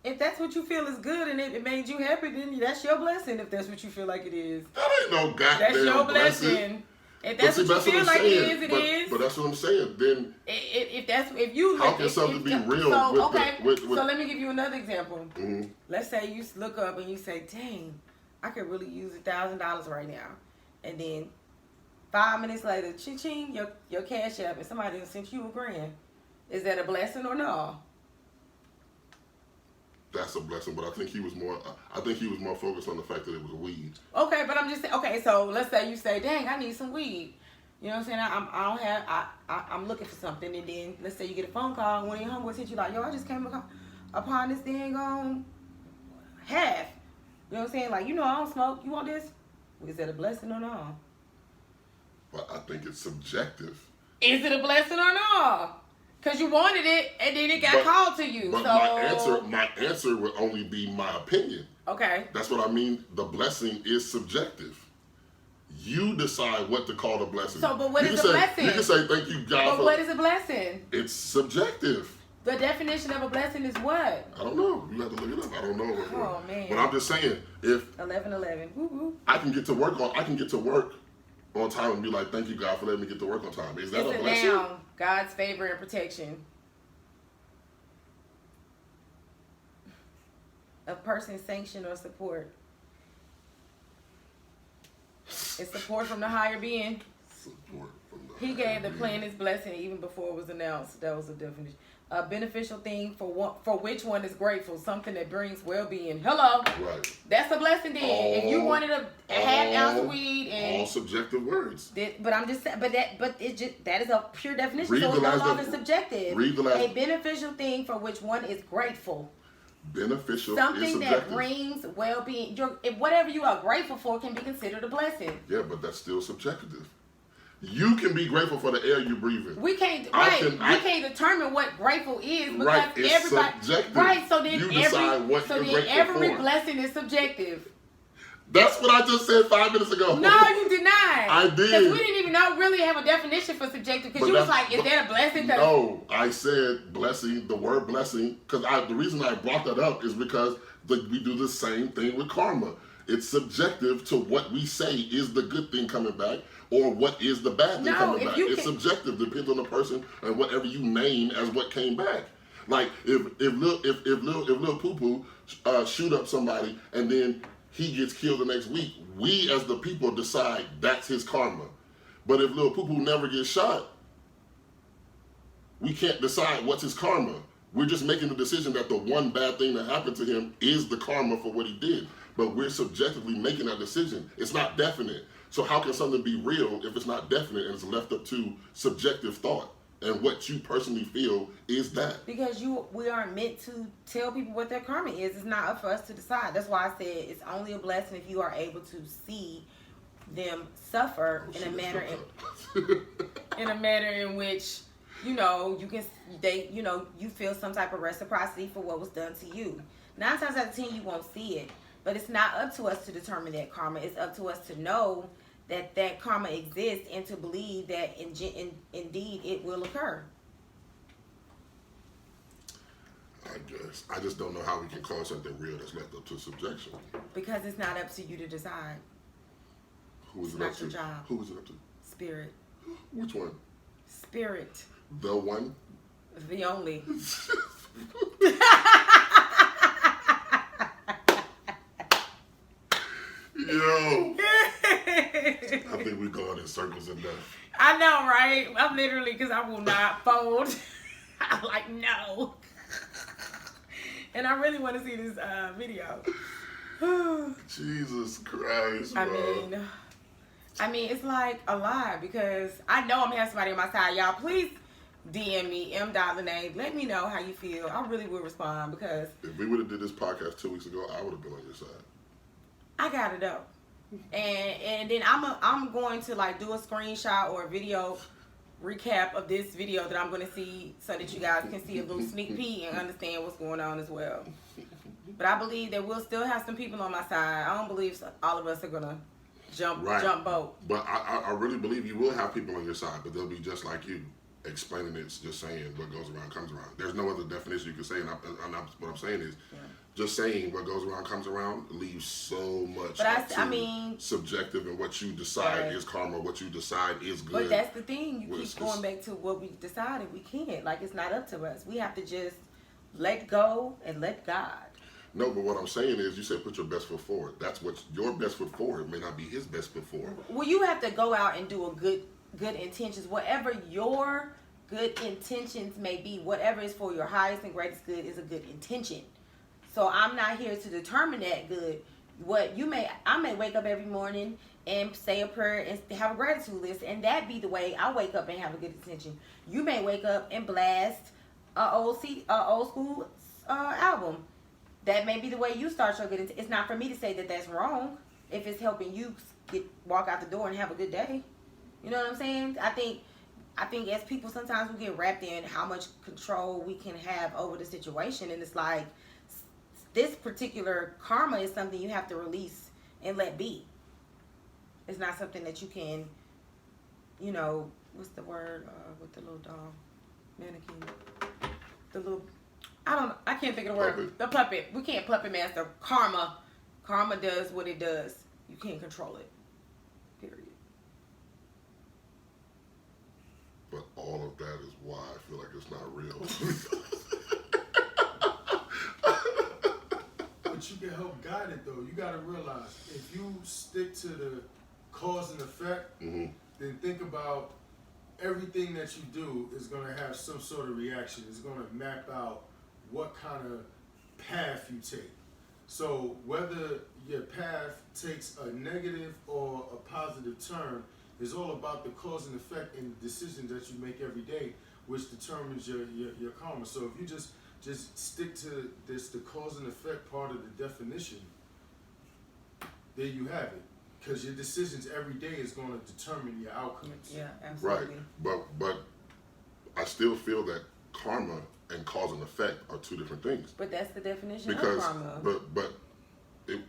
If that's what you feel is good and it made you happy, then that's your blessing. If that's what you feel like it is, that ain't no goddamn that's your blessing. Blessing. If that's what you feel like it is, it is. But that's what I'm saying. Then if you how can something be real? So let me give you another example. Mm-hmm. Let's say you look up and you say, "Dang, I could really use $1,000 right now," and then 5 minutes later, ching, your cash app, and somebody sent you $1,000. Is that a blessing or no? That's a blessing, but I think he was more focused on the fact that it was weed. Okay, but I'm just saying. Okay, so let's say you say, "Dang, I need some weed." You know what I'm saying? I'm looking for something, and then let's say you get a phone call, and one of your homeboys hit you like, "Yo, I just came upon this dang half." You know what I'm saying? Like, I don't smoke. You want this? Is that a blessing or no? Well, I think it's subjective. Is it a blessing or no? Because you wanted it, and then it got called to you. But my answer would only be my opinion. Okay. That's what I mean. The blessing is subjective. You decide what to call the blessing. So, but what you is can a say, blessing? You can say thank you, God. But for, what is a blessing? It's subjective. The definition of a blessing is what? I don't know. You have to look it up. I don't know. Oh man. But I'm just saying, if 11:11. Woo-hoo. I can get to work on time and be like, thank you, God, for letting me get to work on time. Is that It's a a blessing? noun. God's favor and protection. A person's sanction or support. It's support from the higher being. Support from the He higher gave the being. plan his blessing even before it was announced. That was a definition. A beneficial thing for which one is grateful. Something that brings well-being. Hello. Right. That's a blessing then. If you wanted a half ounce of weed all and subjective words. but I'm just saying, that is a pure definition. Read so the it's no last longer def- subjective. read the last- A beneficial thing for which one is grateful. Beneficial is Something that subjective. brings well-being. Whatever you are grateful for can be considered a blessing. Yeah, but that's still subjective. You can be grateful for the air you breathe in. We can't I can't determine what grateful is because Right, it's everybody subjective. right. So then You decide what you're grateful every for. blessing is subjective. That's what I just said 5 minutes ago. No, you did not. I did. Because we didn't even really have a definition for subjective. Because But you was that's- like, is that a blessing? 'Cause No, I said blessing, the word blessing, because the reason I brought that up is because we do the same thing with karma. It's subjective to what we say is the good thing coming back or what is the bad thing No, coming if back. you It's can- subjective, depends on the person and whatever you name as what came back. Like if Lil Poo Poo shoot up somebody and then he gets killed the next week, we as the people decide that's his karma. But if Lil Poo Poo never gets shot, we can't decide what's his karma. We're just making the decision that the one bad thing that happened to him is the karma for what he did. But we're subjectively making that decision. It's not definite. So how can something be real if it's not definite and it's left up to subjective thought? And what you personally feel is that. Because we aren't meant to tell people what their karma is. It's not up for us to decide. That's why I said it's only a blessing if you are able to see them suffer in a manner in which you feel some type of reciprocity for what was done to you. 9 times out of 10 you won't see it, but it's not up to us to determine that karma. It's up to us to know that karma exists and to believe that indeed it will occur. I guess. I just don't know how we can call something real that's left up to subjection. Because it's not up to you to decide. Who is It's it not up to? your job. Who is it up to? Spirit. Which one? Spirit. The one? The only. Yo. I think we're going in circles enough. I know, right? I'm literally, because I will not fold. I'm like, no. And I really want to see this video. Jesus Christ, I bro. mean, it's like a lie because I know I'm gonna have somebody on my side. Y'all, please DM me, M.Lene. Let me know how you feel. I really will respond because If we would have did this podcast 2 weeks ago, I would have been on your side. I gotta know. And then I'm going to like do a screenshot or a video recap of this video that I'm gonna see so that you guys can see a little sneak peek and understand what's going on as well. But I believe that we'll still have some people on my side. I don't believe all of us are gonna jump boat. But I really believe you will have people on your side, but they'll be just like you, explaining it, just saying what goes around comes around. There's no other definition you can say, and what I'm saying is, just saying what goes around comes around leaves so much subjective, and what you decide is karma, what you decide is good. But that's the thing. You keep going back to what we decided. We can't. Like, it's not up to us. We have to just let go and let God. No, but what I'm saying is, you said put your best foot forward. That's what your best foot forward may not be his best foot forward. Well, you have to go out and do a good intentions. Whatever your good intentions may be, whatever is for your highest and greatest good is a good intention. So I'm not here to determine that good. I may wake up every morning and say a prayer and have a gratitude list, and that be the way I wake up and have a good intention. You may wake up and blast a old school album. That may be the way you start your good intention. It's not for me to say that that's wrong if it's helping you walk out the door and have a good day. You know what I'm saying? I think as people, sometimes we get wrapped in how much control we can have over the situation, and it's like this particular karma is something you have to release and let be. It's not something that you can, you know, what's the word with the little doll, mannequin, the little, I can't think of the word. Puppet. The puppet. We can't puppet master karma. Karma does what it does. You can't control it. Period. But all of that is why I feel like it's not real. But you can help guide it though. You gotta realize if you stick to the cause and effect, Mm-hmm. then think about everything that you do is gonna have some sort of reaction. It's gonna map out what kind of path you take. So whether your path takes a negative or a positive turn is all about the cause and effect and the decisions that you make every day, which determines your karma. So if you just stick to this, the cause and effect part of the definition, there you have it. Because your decisions every day is going to determine your outcomes. Yeah, Right. absolutely. But I still feel that karma and cause and effect are two different things. But that's the definition Because of karma. but it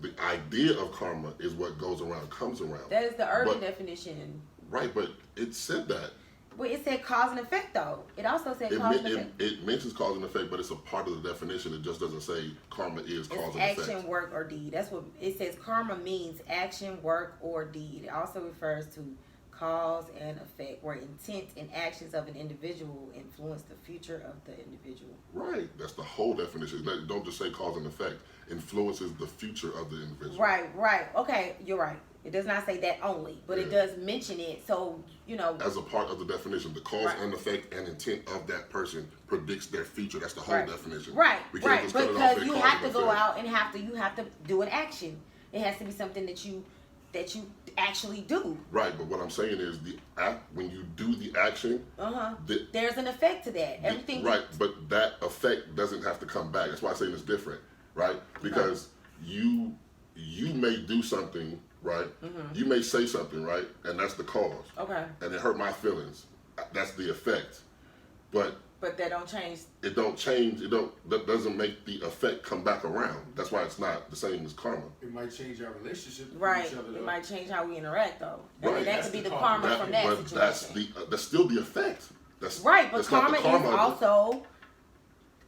the idea of karma is what goes around comes around. That is the urban But- definition. Right, but it said that. Well, it said cause and effect though. It also said It, cause men- and effect. it mentions cause and effect, but it's a part of the definition. It just doesn't say karma is cause It's and action, effect. work, or deed. That's what it says. Karma means action, work, or deed. It also refers to cause and effect, where intent and actions of an individual influence the future of the individual. Right, that's the whole definition. Don't just say cause and effect. Influences the future of the individual. Right. Okay, you're right. It does not say that only, but it Yeah. does mention it. So, you know, As a part of the definition, the cause Right. and effect and intent of that person predicts their future. That's the whole Right. definition. right. We can't just cut it off Because at you cause have and to go effect. out and you have to do an action. It has to be something that you actually do. Right, but what I'm saying is when you do the action, There's an effect to that. Everything. right, but that effect doesn't have to come back. That's why I'm saying it's different, right? Because you may do something, right? You may say something, right? And that's the cause. Okay. And it hurt my feelings. That's the effect. But But that don't change. it don't change. That doesn't make the effect come back around. That's why it's not the same as karma. It might change our relationship with Right. each other. It though. might change how we interact though. And Right. that That's could be the the karma. karma from that but situation. that's still the effect. That's Right, but that's not the karma is of it. also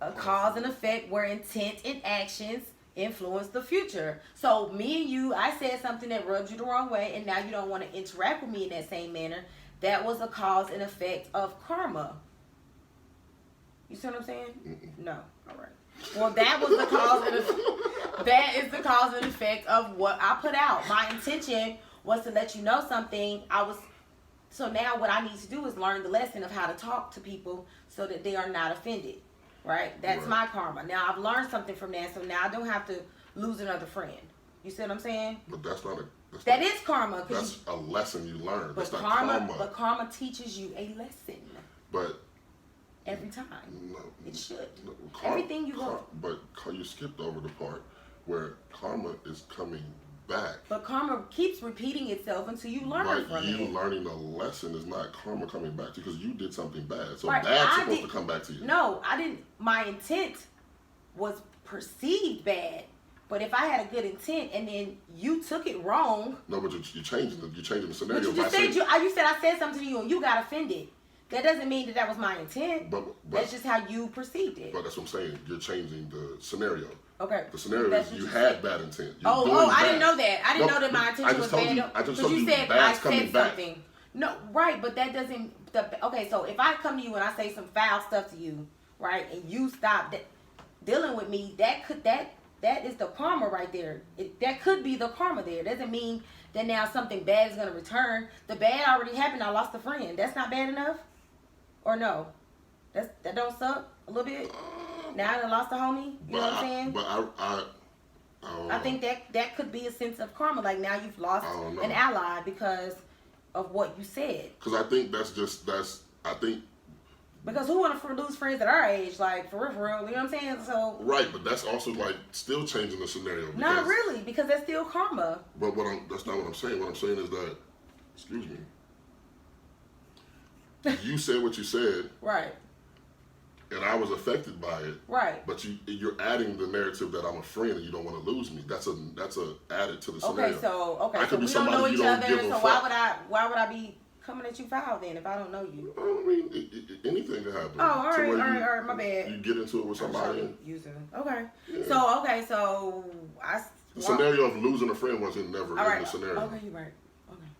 a cause and effect where intent and actions influence the future. So me and you, I said something that rubbed you the wrong way, and now you don't want to interact with me in that same manner. That was a cause and effect of karma. You see what I'm saying? No. All right. Well, that was the cause and effect. That is the cause and effect of what I put out. My intention was to let you know something. So now what I need to do is learn the lesson of how to talk to people so that they are not offended. Right? That's Right. my karma. Now I've learned something from that, so now I don't have to lose another friend. You see what I'm saying? But that's not a. That is karma. That's a lesson you learn. But That's not karma, but karma teaches you a lesson But every time. no, It should. no, Everything you go. But you skipped over the part where karma is coming back. But karma keeps repeating itself until you learn Right, from you it. learning a lesson is not karma coming back to you because you did something bad. So Right, bad's I supposed did- to come back to you. No, I didn't. My intent was perceived bad. But if I had a good intent and then you took it wrong, No, but you're changing the but scenario. you by just saying- said you said I said something to you and you got offended. That doesn't mean that was my intent. But That's just how you perceived it. But that's what I'm saying. You're changing the scenario. Okay. The scenario That's is what you you had said. bad intent. You're Oh, doing I bad. didn't know that. I didn't No, know that my I intention was just told bad. you- I just told you you said I bad's said coming back. something. No, right, but that doesn't. Okay, so if I come to you and I say some foul stuff to you, right, and you stop dealing with me, that is the karma right there. That could be the karma there. Doesn't mean that now something bad is gonna return. The bad already happened. I lost a friend. That's not bad enough, or no? That don't suck a little bit. Now I lost a homie. You know what I'm saying? But I don't I know. think that could be a sense of karma. Like now you've lost I don't know. an ally because of what you said. Because I think I think Because who want to lose friends at our age? Like for real, you know what I'm saying? So right, but that's also like still changing the scenario. not because- really, because that's still karma. But that's not what I'm saying. What I'm saying is that, excuse me, you said what you said, Right. And I was affected by it. Right. But you're adding the narrative that I'm a friend and you don't want to lose me. That's a added to the scenario. Okay, so we don't know each other. So why would I be coming at you foul then if I don't know you? I mean, anything can happen. Oh, all right, my bad. You get into it with somebody. Okay. Yeah. So the scenario of losing a friend wasn't never in the scenario. Okay, you're right.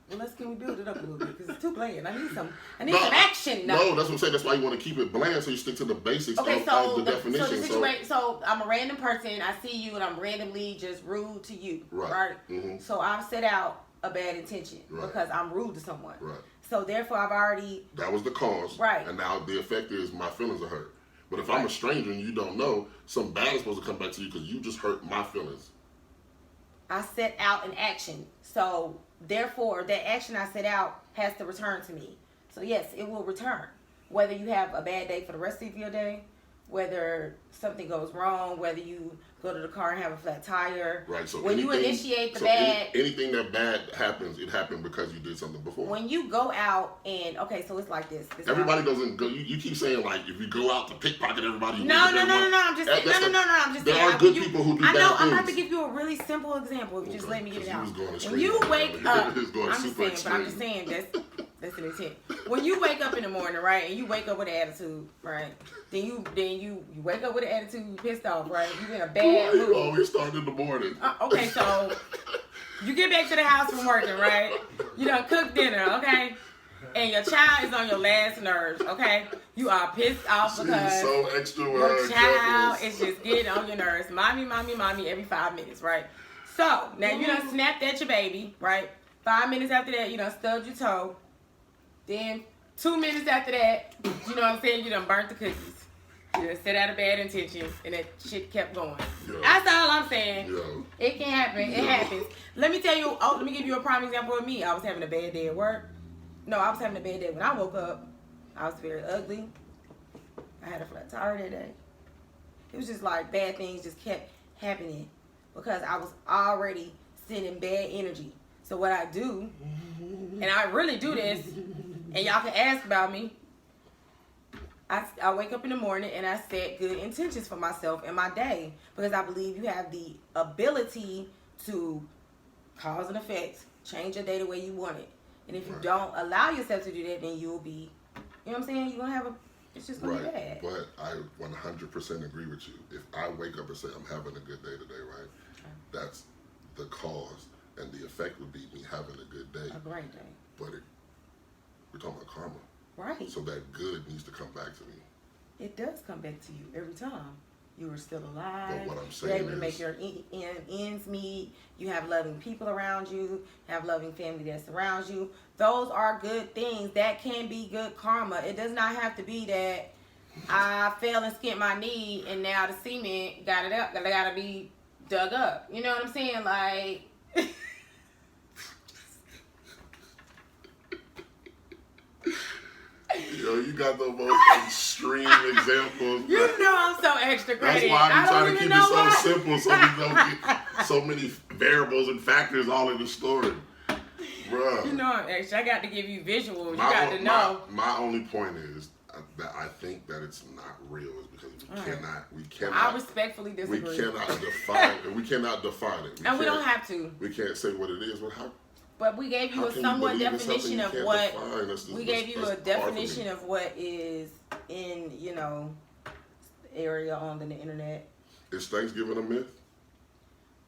Well, can we build it up a little bit? Because it's too bland. I need some action now. No, that's what I'm saying. That's why you want to keep it bland so you stick to the basics of the definition. So I'm a random person. I see you and I'm randomly just rude to you. Right? Mm-hmm. So I've set out a bad intention because I'm rude to someone. Right. So therefore I've already... That was the cause. Right. And now the effect is my feelings are hurt. But if I'm a stranger and you don't know, something bad is supposed to come back to you because you just hurt my feelings. I set out an action. So... Therefore, that action I set out has to return to me. So yes, it will return. Whether you have a bad day for the rest of your day, whether something goes wrong, whether you go to the car and have a flat tire. Right. So when you initiate the bad, anything that bad happens, it happened because you did something before. When you go out and so it's like this. Everybody doesn't go. You keep saying like if you go out to pickpocket everybody. No. I'm just saying. I'm just saying. There are good people who do bad things. I'm about to give you a really simple example. If you just let me get it out. When you wake up, I'm just saying that's an intent. When you wake up in the morning, right, and you wake up with an attitude, right, then you wake up with an attitude, you pissed off, right, you in a bad mood. You always start in the morning. Okay, so you get back to the house from working, right? You done cook dinner, okay? And your child is on your last nerves, okay? You are pissed off because so extra your child is just getting on your nerves. Mommy, every 5 minutes, right? So, now you done snapped at your baby, right? 5 minutes after that, you done stubbed your toe. Then 2 minutes after that, you know what I'm saying? You done burnt the cookies. You done set out a bad intention, and that shit kept going. Yo. That's all I'm saying. Yo. It can happen. It happens. Let me tell you. Let me give you a prime example of me. I was having a bad day at work. No, I was having a bad day when I woke up. I was very ugly. I had a flat tire that day. It was just like bad things just kept happening because I was already sending bad energy. So what I do, and I really do this, and y'all can ask about me. I wake up in the morning and I set good intentions for myself and my day because I believe you have the ability to cause and effect, change your day the way you want it. And if you don't allow yourself to do that, then you'll be, you know what I'm saying? You're going to have it's just going to be bad. But I 100% agree with you. If I wake up and say I'm having a good day today, right? That's the cause. And the effect would be me having a good day. A great day. But we're talking about karma. Right. So that good needs to come back to me. It does come back to you every time. You are still alive. But what I'm saying You're able to make your ends meet. You have loving people around you. Have loving family that surrounds you. Those are good things. That can be good karma. It does not have to be that I fell and skinned my knee and now the cement got it up. Got to be dug up. You know what I'm saying? Like... Yo, you got the most extreme examples. You know I'm so extra credit. That's why I'm trying to keep it so simple so we don't get so many variables and factors all in the story. Bruh. You know I'm extra. I got to give you visuals. You got to know. My only point is that I think that it's not real is because we cannot. I respectfully disagree. We cannot define it. And we don't have to. We can't say what it is. But we gave you a somewhat definition of what we gave you a definition of what is in, area on the internet. Is Thanksgiving a myth?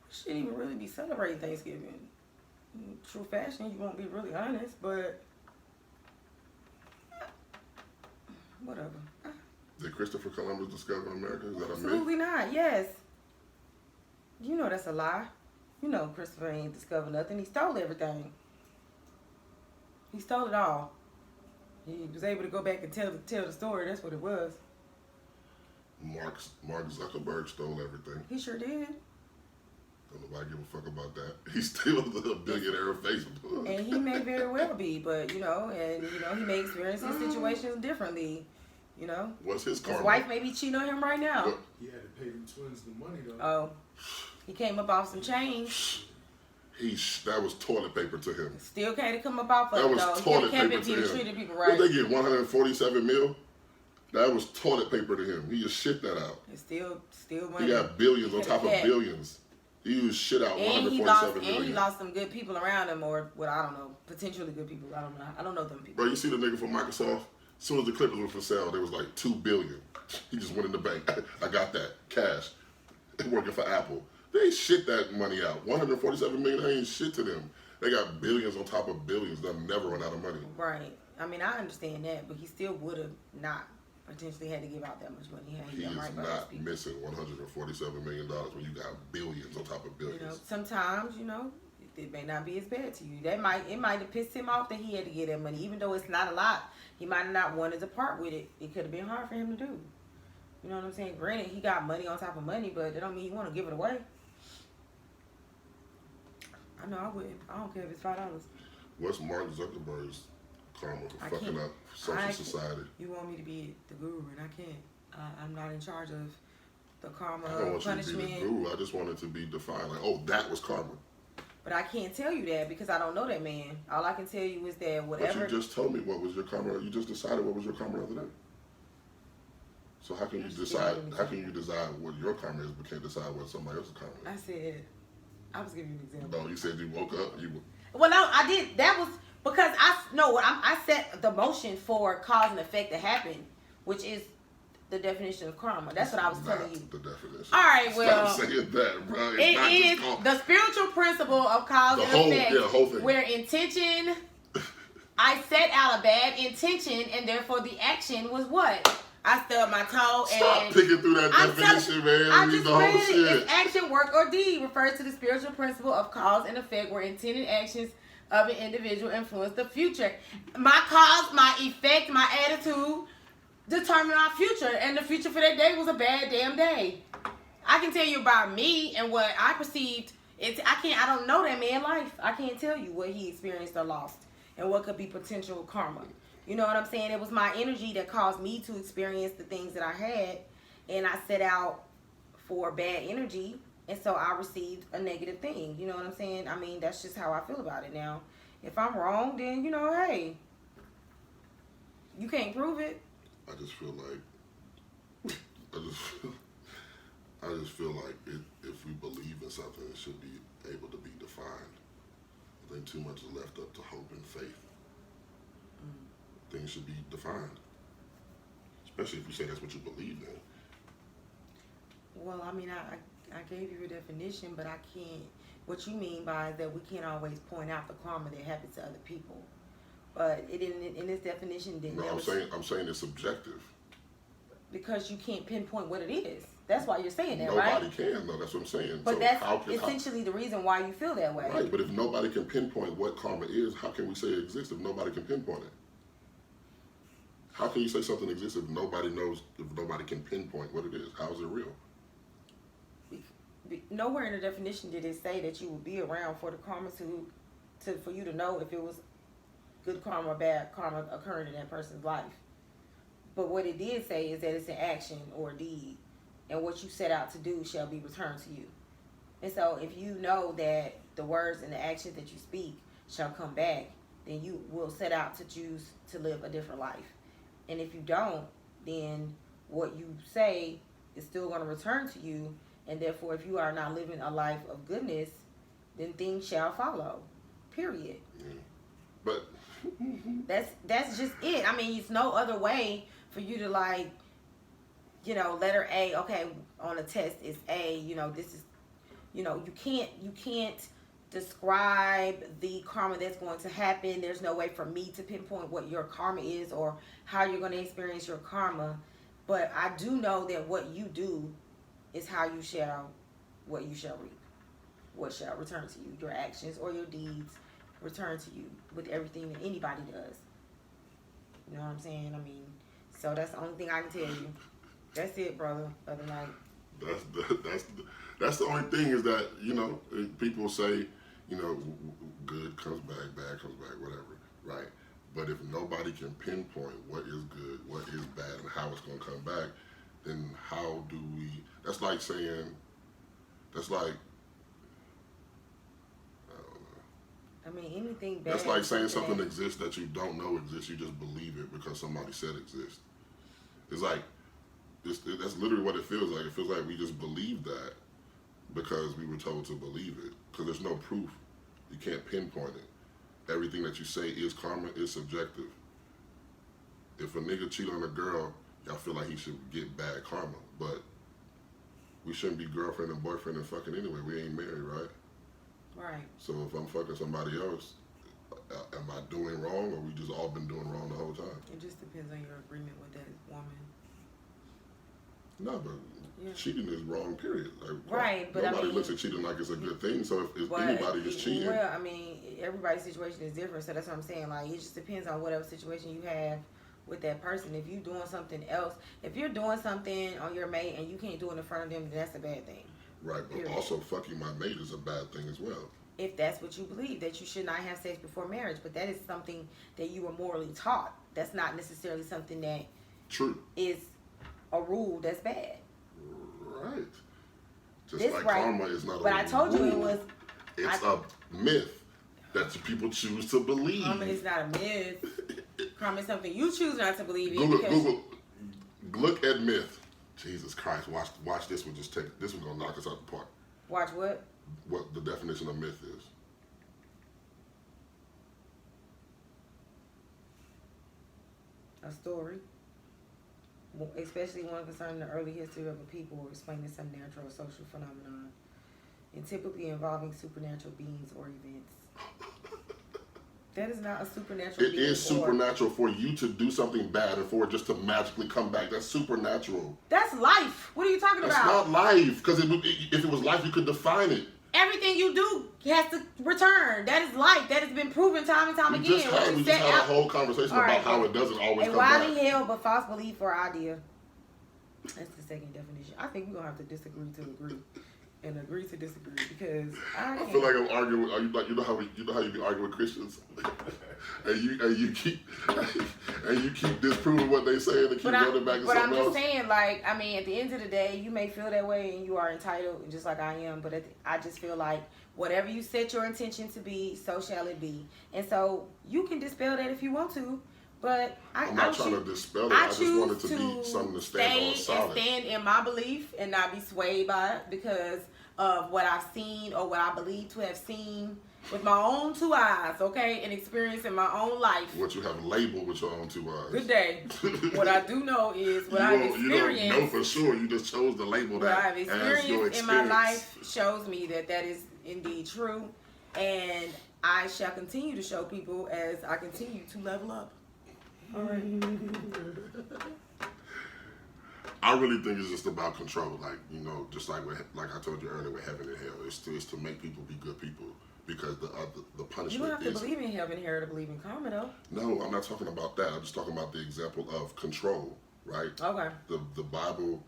We shouldn't even really be celebrating Thanksgiving. In true fashion, you won't be really honest, but whatever. Did Christopher Columbus discover America? Is that a myth? Absolutely not. Yes. You know that's a lie. You know Christopher ain't discovered nothing. He stole everything. He stole it all. He was able to go back and tell the story. That's what it was. Mark Zuckerberg stole everything. He sure did. Don't nobody give a fuck about that. He's still the billionaire of Facebook. And he may very well be, but he may experience his situations differently. What's his karma? His wife may be cheating on him right now. What? He had to pay them twins the money though. Oh. He came up off some change. That was toilet paper to him. Still can't come up off of that it was though. Toilet paper to him. Treated people right. What they get? 147 mil. That was toilet paper to him. He just shit that out. It's still money. He got billions on He top of had- billions. He used shit out. And 147 he million. lost some good people around him, or what I don't know, potentially good people. I don't know. I don't know them people. Bro, you see the nigga from Microsoft? As soon as the Clippers were for sale, there was like $2 billion. He just went in the bank. I got that cash. Working for Apple. They shit that money out. 147 million ain't shit to them. They got billions on top of billions. They'll never run out of money. Right. I mean, I understand that, but he still would have not potentially had to give out that much money. He is not missing $147 million when you got billions on top of billions. You know, sometimes, it may not be as bad to you. It might have pissed him off that he had to get that money, even though it's not a lot. He might have not wanted to part with it. It could have been hard for him to do. You know what I'm saying? Granted, he got money on top of money, but that don't mean he want to give it away. I know I wouldn't. I don't care if it's $5. What's Mark Zuckerberg's karma for fucking up social society? You want me to be the guru, and I can't. I'm not in charge of the karma, I don't want punishment. you to be the guru. I just want it to be defined. Like, oh, that was karma. But I can't tell you that because I don't know that man. All I can tell you is that whatever. But you just told me what was your karma. You just decided what was your karma the other day. So how can you decide? How can you decide what your karma is, but can't decide what somebody else's karma is? I said, I was giving you an example. No, you said you woke up. Well, no, I did. That was because I set the motion for cause and effect to happen, which is the definition of karma. That's what I was telling you. The definition. All right, well, stop saying that, bro. It is the spiritual principle of cause and effect, whole thing. where intention. I set out a bad intention, and therefore the action was what? I stubbed my toe and... Stop picking through that definition, man. I Read just the whole read it. shit. It's action, work, or deed refers to the spiritual principle of cause and effect where intended actions of an individual influence the future. My cause, my effect, my attitude determine our future. And the future for that day was a bad damn day. I can tell you about me and what I perceived. I don't know that man's life. I can't tell you what he experienced or lost and what could be potential karma. You know what I'm saying? It was my energy that caused me to experience the things that I had, and I set out for bad energy, and so I received a negative thing. You know what I'm saying? I mean, that's just how I feel about it now. If I'm wrong, then, hey, you can't prove it. I just feel like if we believe in something, it should be able to be defined. I think too much is left up to hope and faith. Things should be defined, especially if you say that's what you believe in. Well, I mean, I gave you a definition, but I can't. What you mean by that we can't always point out the karma that happens to other people, but it in this definition didn't. No, I'm saying it's subjective. Because you can't pinpoint what it is. That's why you're saying that, Nobody right? Nobody can, though. That's what I'm saying. But so that's essentially the reason why you feel that way. Right, but if nobody can pinpoint what karma is, how can we say it exists if nobody can pinpoint it? How can you say something exists if nobody knows, if nobody can pinpoint what it is? How is it real? Nowhere in the definition did it say that you would be around for the karma for you to know if it was good karma or bad karma occurring in that person's life. But what it did say is that it's an action or a deed, and what you set out to do shall be returned to you. And so if you know that the words and the actions that you speak shall come back, then you will set out to choose to live a different life. And if you don't, then what you say is still going to return to you. And therefore, if you are not living a life of goodness, then things shall follow. Period. But that's just it. I mean, it's no other way for you to letter A. Okay, on a test is A. This is, you can't describe the karma that's going to happen. There's no way for me to pinpoint what your karma is or how you're going to experience your karma. But I do know that what you do is what you shall reap. What shall return to you. Your actions or your deeds return to you with everything that anybody does. You know what I'm saying? I mean, so that's the only thing I can tell you. That's it, brother, other night. That's the only thing is that, people say, good comes back, bad comes back, whatever, right? But if nobody can pinpoint what is good, what is bad, and how it's going to come back, then how do we, that's like, I don't know. I mean, anything bad. That's like saying something exists that you don't know exists, you just believe it because somebody said exists. It's like, that's literally what it feels like. It feels like we just believe that because we were told to believe it. Because there's no proof. You can't pinpoint it. Everything that you say is karma, is subjective. If a nigga cheat on a girl, y'all feel like he should get bad karma. But we shouldn't be girlfriend and boyfriend and fucking anyway. We ain't married, right? Right. So if I'm fucking somebody else, am I doing wrong, or we just all been doing wrong the whole time? It just depends on your agreement with that woman. No, but cheating is wrong, period. Like, right, but nobody looks at cheating like it's a good thing. So if anybody is cheating, well, I mean, everybody's situation is different. So that's what I'm saying. Like, it just depends on whatever situation you have with that person. If you're doing something else, if you're doing something on your mate and you can't do it in front of them, then that's a bad thing. Right, but also fucking my mate is a bad thing as well. If that's what you believe, that you should not have sex before marriage, but that is something that you were morally taught. That's not necessarily something that is a rule that's bad. Right. Just this like right. karma is not a rule. But I told you it was. It's a myth that people choose to believe. Karma is not a myth. Karma is something you choose not to believe in. Google, look at myth. Jesus Christ, watch this one. This one's gonna knock us out the park. Watch what? What the definition of myth is. A story. Especially one concerning the early history of a people or explaining some natural or social phenomenon. And typically involving supernatural beings or events. That is not a supernatural being. It is supernatural for you to do something bad and for it just to magically come back. That's supernatural. That's life. What are you talking about? That's not life. Because if it was life, you could define it. Everything you do has to return. That is life. That has been proven time and time again. We just had a whole conversation about how it doesn't always come back. A wildly held but false belief or idea. That's the second definition. I think we're going to have to disagree to agree. And agree to disagree because I feel like I'm arguing. You know how you be arguing with Christians, and you keep disproving what they say and keep running back to something else. But I'm just saying, like, I mean, at the end of the day, you may feel that way and you are entitled, just like I am. But I just feel like whatever you set your intention to be, so shall it be. And so you can dispel that if you want to. But I'm not trying to dispel it. I just want it to be something to stand on solid. Stand in my belief and not be swayed by it because of what I've seen or what I believe to have seen with my own two eyes, okay, and experience in my own life. What you have labeled with your own two eyes. Good day. What I do know is what I've experienced. You don't know for sure. You just chose to label that. What I've experienced in my life shows me that is indeed true, and I shall continue to show people as I continue to level up. All right. I really think it's just about control, just like I told you earlier with heaven and hell. It's to make people be good people because the punishment. You don't have to believe in heaven and hell to believe in karma, though. No, I'm not talking about that. I'm just talking about the example of control, right? Okay. The Bible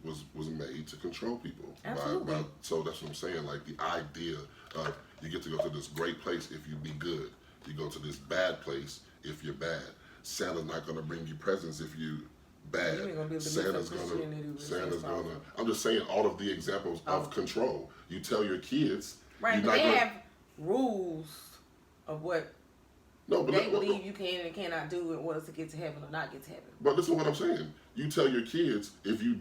was made to control people. Absolutely. So that's what I'm saying. Like the idea of you get to go to this great place if you be good. You go to this bad place if you're bad. Santa's not going to bring you presents if you bad. Santa's gonna. I'm just saying all of the examples of control. You tell your kids. Right, but they have rules of what they believe you can and cannot do in order to get to heaven or not get to heaven. But listen to what I'm saying. You tell your kids if you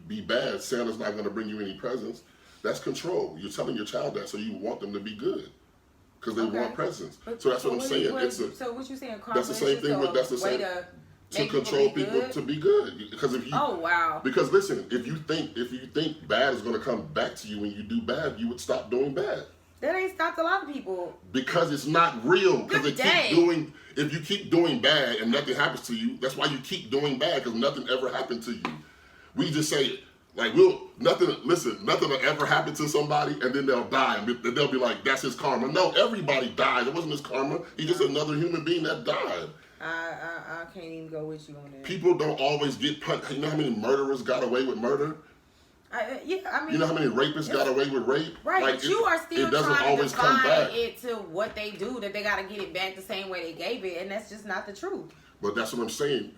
be bad, Santa's not going to bring you any presents. That's control. You're telling your child that so you want them to be good. Because they want presents. So that's what I'm saying. So what you saying? That's the same thing with to control people to be good. Because if you because listen, if you think bad is going to come back to you when you do bad, you would stop doing bad. That ain't stopped a lot of people. Because it's not real. Because if you keep doing bad and nothing happens to you, that's why you keep doing bad because nothing ever happened to you. We just say like nothing will ever happen to somebody and then they'll die and they'll be like, that's his karma. No, everybody died. It wasn't his karma. He's just another human being that died. I can't even go with you on that. People don't always get punished. You know how many murderers got away with murder? You know how many rapists got away with rape? Right, but you are still trying to define it to what they do, that they got to get it back the same way they gave it, and that's just not the truth. But that's what I'm saying.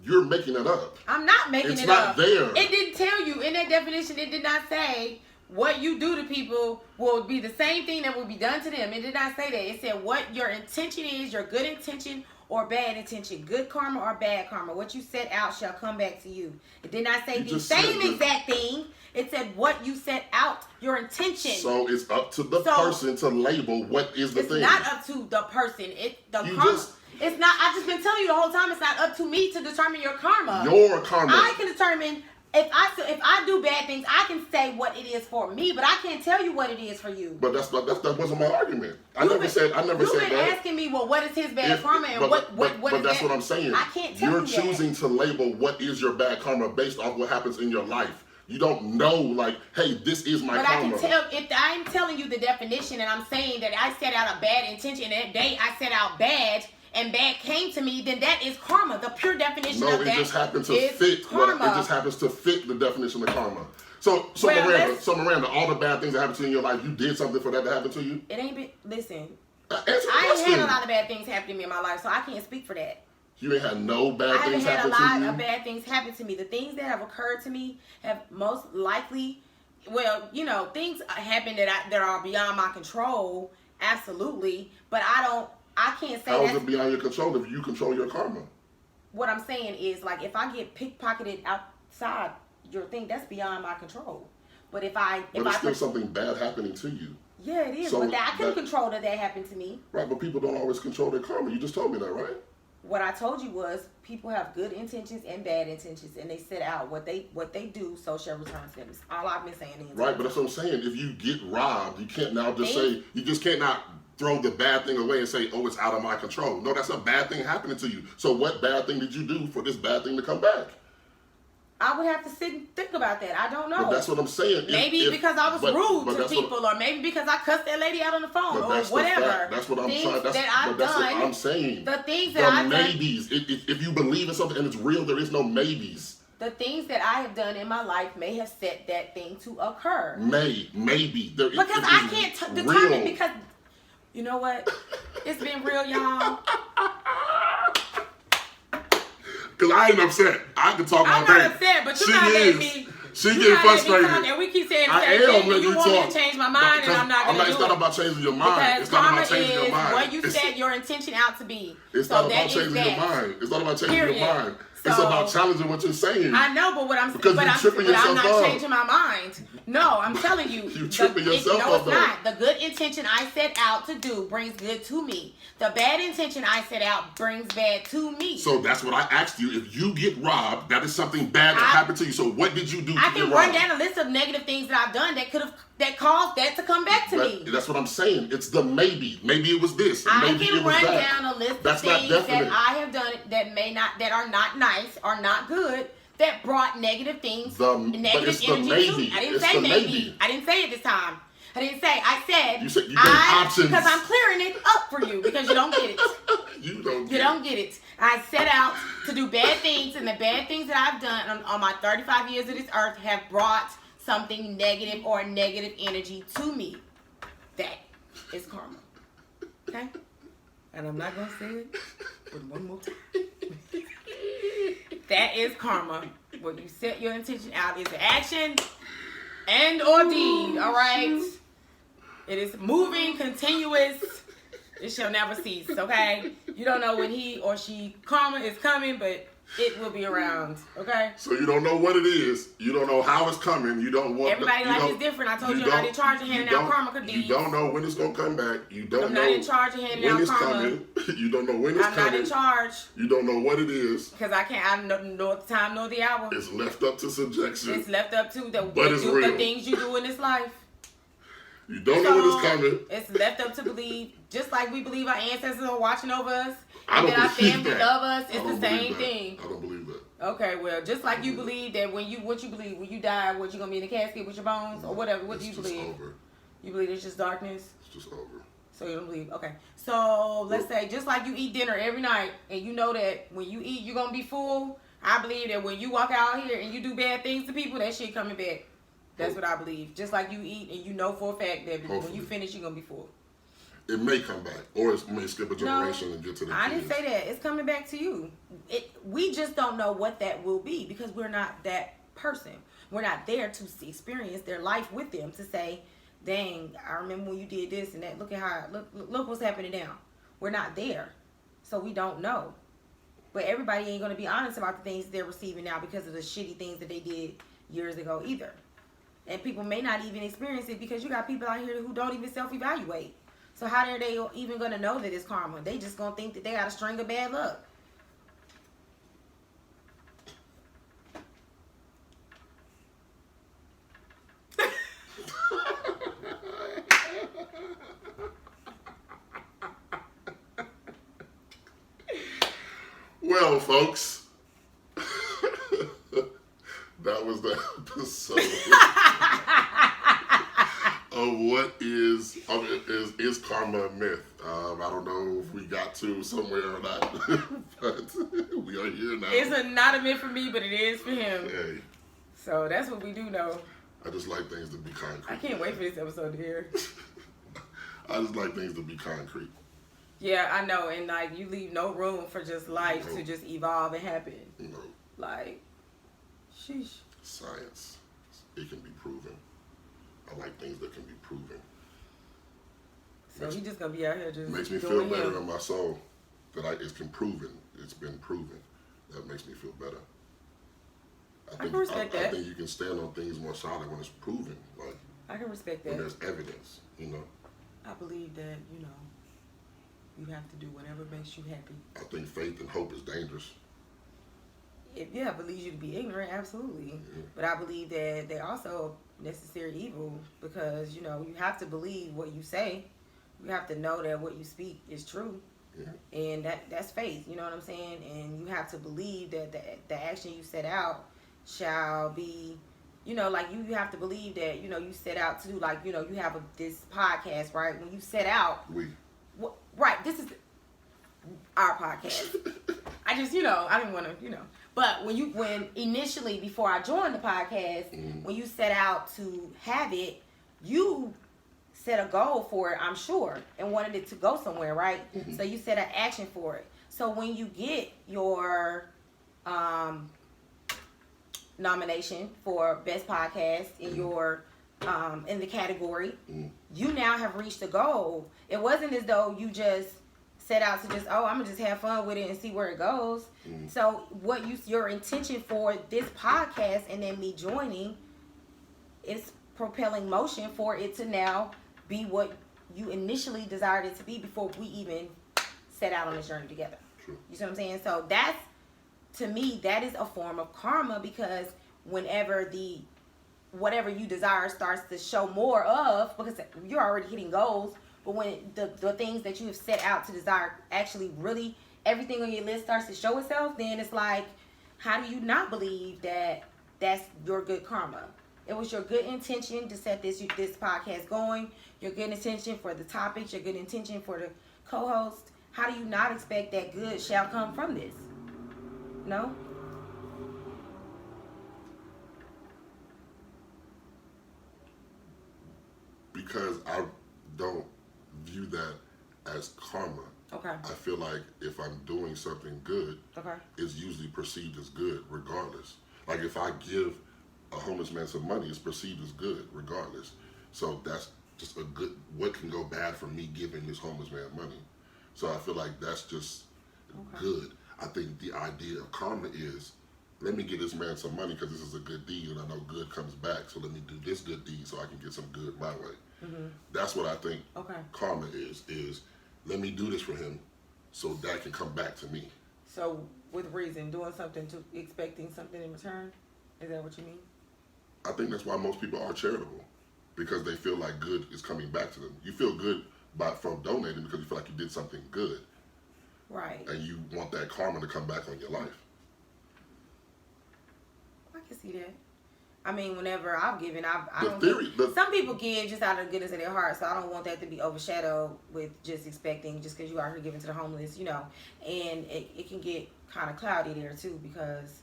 You're making it up. I'm not making it up. It's not there. It didn't tell you in that definition. It did not say what you do to people will be the same thing that will be done to them. It did not say that. It said what your intention is, your good intention or bad intention, good karma or bad karma. What you set out shall come back to you. It did not say You the just same said exact thing. It said what you set out, your intention. So it's up to the person to label what is the it's thing. It's not up to the person. You karma. just- It's not. I've just been telling you the whole time. It's not up to me to determine your karma. Your karma. I can determine if I do bad things. I can say what it is for me, but I can't tell you what it is for you. But that wasn't my argument. I You've never been- said You've been that. asking me, well, what is his bad karma and what But is that's that? what I'm saying. I can't tell You're you that. choosing to label what is your bad karma based off what happens in your life. You don't know, like, hey, this is my But karma. I can tell if I'm telling you the definition, and I'm saying that I set out a bad intention, and that day I set out bad, and bad came to me, then that is karma. The pure definition No, of it that just happens to is fit. karma. It just happens to fit the definition of karma. So Well, Miranda, all the bad things that happened to you in your life, you did something for that to happen to you? It ain't been. Listen, Answer the I ain't question. had a lot of bad things happen to me in my life, so I can't speak for that. You ain't had no bad I haven't things had a happen to lot you? of bad things happen to me. The things that have occurred to me have most likely, well, things happen that are beyond my control, absolutely. But I can't say How is that's it beyond your control if you control your karma? what I'm saying is, like, if I get pickpocketed outside your thing, that's beyond my control. But if But it's still something bad happening to you. yeah, it is. So but I couldn't that- control that happened to me. Right, but people don't always control their karma. You just told me that, right? What I told you was people have good intentions and bad intentions, and they set out what they do, so shall return to them. That's all I've been saying. The entire Right, but that's what I'm saying. If you get robbed, you can't now just say, you just can't not throw the bad thing away and say, oh, it's out of my control. No, that's a bad thing happening to you. So what bad thing did you do for this bad thing to come back? I would have to sit and think about that. I don't know. But that's what I'm saying. Maybe because I was rude to that's people, or maybe because I cussed that lady out on the phone, But or that's the whatever. fact. That's what I'm things trying. That's that I've what done. I'm saying. The things that I've done. maybes. If you believe in something and it's real, there is no maybes. The things that I have done in my life may have set that thing to occur. Maybe. There, Because it I is can't determine, real. because you know what? It's been real, y'all. Because I ain't upset. I can talk all I'm day. not upset, but you're not letting me. She you getting not letting me frustrated. talk, and we keep saying the I same am thing, and letting you you want me talk. to change my mind, and I'm not going to do It's it. not about changing your mind. Because It's not karma about changing your is mind. what you It's- set your intention out to be. It's So not that about is changing that. your mind. It's not about changing Period. your mind. It's So- about challenging what you're saying. I know, but Because you're tripping I'm yourself not up. changing my mind. No, I'm telling you. You tripping yourself no, up, it's though. not. The good intention I set out to do brings good to me. The bad intention I set out brings bad to me. So that's what I asked you. If you get robbed, that is something bad that happened to you. So what did you do to I get can robbed? run down a list of negative things that I've done that caused that to come back to me. That's what I'm saying. It's the maybe. Maybe it was this. I Maybe can it was run that. down a list That's of not things that definite. I have done that are not nice or not good, that brought negative things, But negative it's the energy to maybe. me. I didn't It's say the maybe. maybe. I didn't say it this time. I said You said you gave options. because I'm clearing it up for you because you don't get it. You don't. You don't get it. I set out to do bad things, and the bad things that I've done on my 35 years of this earth have brought something negative or negative energy to me. That is karma. Okay? And I'm not going to say it but one more time. That is karma. When you set your intention out, is action and or deed. All right? It is moving, continuous. It shall never cease, okay? You don't know when he or she karma is coming, but it will be around, okay? So you don't know what it is. You don't know how it's coming. You don't want. Everybody life is different. I told you I'm not in charge of handing out karma deeds. You don't know when it's gonna come back. You don't I'm know. not in charge of handing when out it's karma. coming. You don't know when it's I'm coming. not in charge You don't know what it is. because I don't know the time nor the hour. It's left up to subjection. It's left up to But it's the real. things you do in this life. You don't know when it's coming. It's left up to believe, just like we believe our ancestors are watching over us, I and don't that our believe family that. love us. I It's don't the same believe that. thing. I don't believe that. Okay, well, just like you believe that what you believe when you die, what you gonna be in a casket with your bones or whatever. What do you It's just believe? over. You believe it's just darkness. It's just over. So you don't believe. Okay. So let's say just like you eat dinner every night and you know that when you eat you're gonna be full. I believe that when you walk out here and you do bad things to people, that shit coming back. That's what I believe. Just like you eat and you know for a fact that when Hopefully. you finish you're gonna be full. It may come back, or it may skip a generation and get to the I kids. didn't say that. It's coming back to you. We just don't know what that will be because we're not that person. We're not there to experience their life with them to say, dang, I remember when you did this and that. Look at how look what's happening now. We're not there. So we don't know. But everybody ain't going to be honest about the things they're receiving now because of the shitty things that they did years ago either. And people may not even experience it because you got people out here who don't even self-evaluate. So how are they even going to know that it's karma? They just going to think that they got a string of bad luck. Well, folks, that was the episode of what is karma a myth. I don't know if we got to somewhere or not, but we are here now. It's not a myth for me, but it is for him. Hey, So that's what we do know. I just like things to be concrete. I can't wait for this episode to hear. I just like things to be concrete. Yeah, I know, and like you leave no room for just life to just evolve and happen. You know, Like, sheesh. science, it can be proven. I like things that can be proven. So he just gonna be out here just Makes me feel doing better him. in my soul that it's been proven. It's been proven. That makes me feel better. I can respect I that. think you can stand on things more solid when it's proven, like I can respect when that. there's evidence. You know, I believe that, you know, you have to do whatever makes you happy. I think faith and hope is dangerous. Yeah, it leads you to be ignorant, absolutely. Mhm. But I believe that they're also necessary evil because, you know, you have to believe what you say. You have to know that what you speak is true. Yeah. And that's faith, you know what I'm saying? And you have to believe that the action you set out shall be, you know, like you have to believe that, you know, you set out to do, like, you know, you have this podcast, right? When you set out, right, this is our podcast. I just, you know, I didn't want to, you know. But when initially, before I joined the podcast, when you set out to have it, you set a goal for it, I'm sure, and wanted it to go somewhere, right? Mm-hmm. So you set an action for it. So when you get your nomination for best podcast in your in the category, you now have reached a goal. It wasn't as though you just set out to just, oh, I'm gonna just have fun with it and see where it goes. So what your intention for this podcast and then me joining is propelling motion for it to now be what you initially desired it to be before we even set out on this journey together. True. You see what I'm saying? So that's, to me, that is a form of karma, because whenever whatever you desire starts to show more of, because you're already hitting goals, but when the things that you have set out to desire actually really, everything on your list starts to show itself, then it's like, how do you not believe that that's your good karma? It was your good intention to set this podcast going, your good intention for the topics, your good intention for the co-host. How do you not expect that good shall come from this? No? Because I don't view that as karma. Okay. I feel like if I'm doing something good, Okay. it's usually perceived as good regardless. Like if I give a homeless man some money, it's perceived as good regardless. So that's just a good, what can go bad from me giving this homeless man money? So I feel like that's just good. I think the idea of karma is, let me give this man some money because this is a good deed and I know good comes back. So let me do this good deed so I can get some good my way. That's what I think karma is let me do this for him so that can come back to me. So with reason, doing something to expecting something in return? Is that what you mean? I think that's why most people are charitable, because they feel like good is coming back to them. You feel good from donating because you feel like you did something good. Right. And you want that karma to come back on your life. I can see that. I mean, whenever I've given, some people give just out of the goodness of their heart, so I don't want that to be overshadowed with just expecting, just because you are here giving to the homeless, you know. And it can get kind of cloudy there too, because,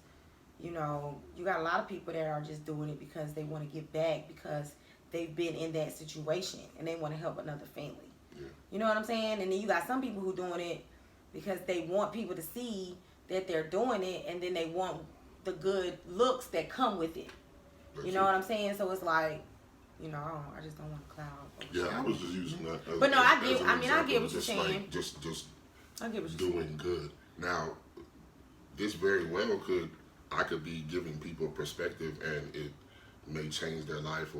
you know, you got a lot of people that are just doing it because they want to give back, because they've been in that situation and they want to help another family. Yeah. You know what I'm saying? And then you got some people who doing it because they want people to see that they're doing it, and then they want the good looks that come with it. You know what I'm saying? So it's like, you know, I just don't want to cloud. Yeah, I was just using that. But no, I get what what you're just saying. Like, just I get what you're doing good. Now, this very well I could be giving people perspective, and it may change their life,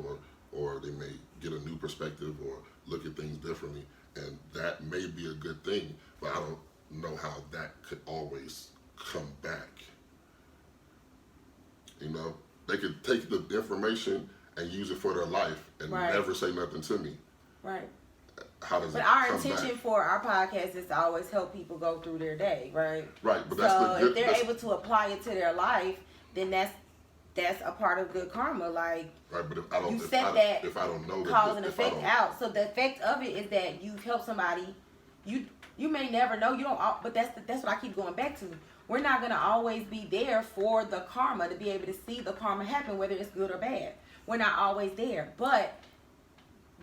or they may get a new perspective or look at things differently, and that may be a good thing, but I don't know how that could always come back. You know, they could take the information and use it for their life and Right. never say nothing to me. Right. How does But it our come intention back? for our podcast is to always help people go through their day, right? Right, but that's So the good. if they're able to apply it to their life, then that's a part of good karma. Like, Right, but if I don't, you if set I, that if I don't know that, cause and if I effect don't, out. So the effect of it is that you've helped somebody. You may never know. You don't. But that's what I keep going back to. We're not gonna always be there for the karma to be able to see the karma happen, whether it's good or bad. We're not always there, but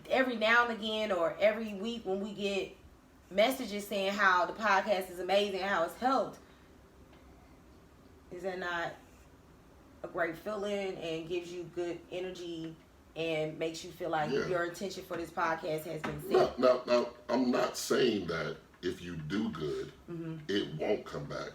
every now and again or every week when we get messages saying how the podcast is amazing and how it's helped, is that not a great feeling and gives you good energy and makes you feel like Yeah. your intention for this podcast has been no, set? now, I'm not saying that if you do good, Mm-hmm. it won't come back.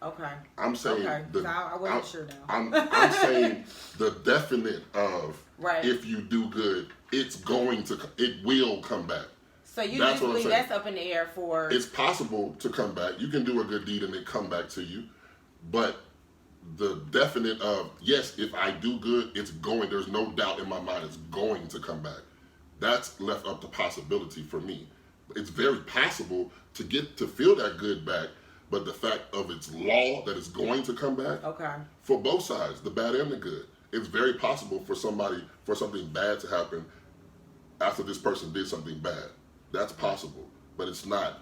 Okay. I'm saying Okay. 'Cause I wasn't sure now. I'm saying the definite of Right. if you do good, it will come back. So you That's just what I'm believe saying. that's up in the air for... It's possible to come back. You can do a good deed and it come back to you, but the definite of yes, if I do good, it's going. There's no doubt in my mind it's going to come back. That's left up to possibility for me. It's very possible to get to feel that good back, but the fact of its law that it's going to come back Okay. for both sides, the bad and the good. It's very possible for something bad to happen after this person did something bad. That's possible, but it's not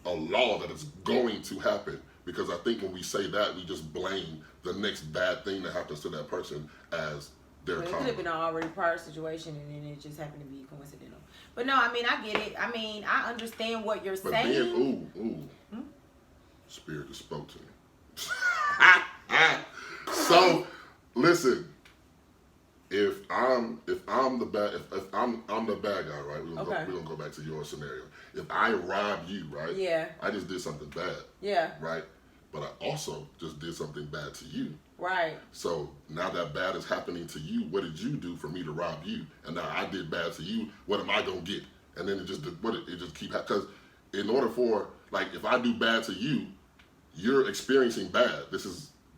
a law that it's going to happen, because I think when we say that, we just blame the next bad thing that happens to that person as their But it could karma. have been an already prior situation and then it just happened to be coincidental. But no, I mean, I get it. I mean, I understand what you're But saying. then, Spirit just spoke to me. So, listen. If I'm the bad, if I'm the bad guy, right? We're gonna go back to your scenario. If I rob you, right? Yeah. I just did something bad, Yeah. right? But I also just did something bad to you. Right. So now that bad is happening to you, what did you do for me to rob you? And now I did bad to you. What am I gonna get? And then it just keep happening. Because in order for, like, if I do bad to you, you're experiencing bad.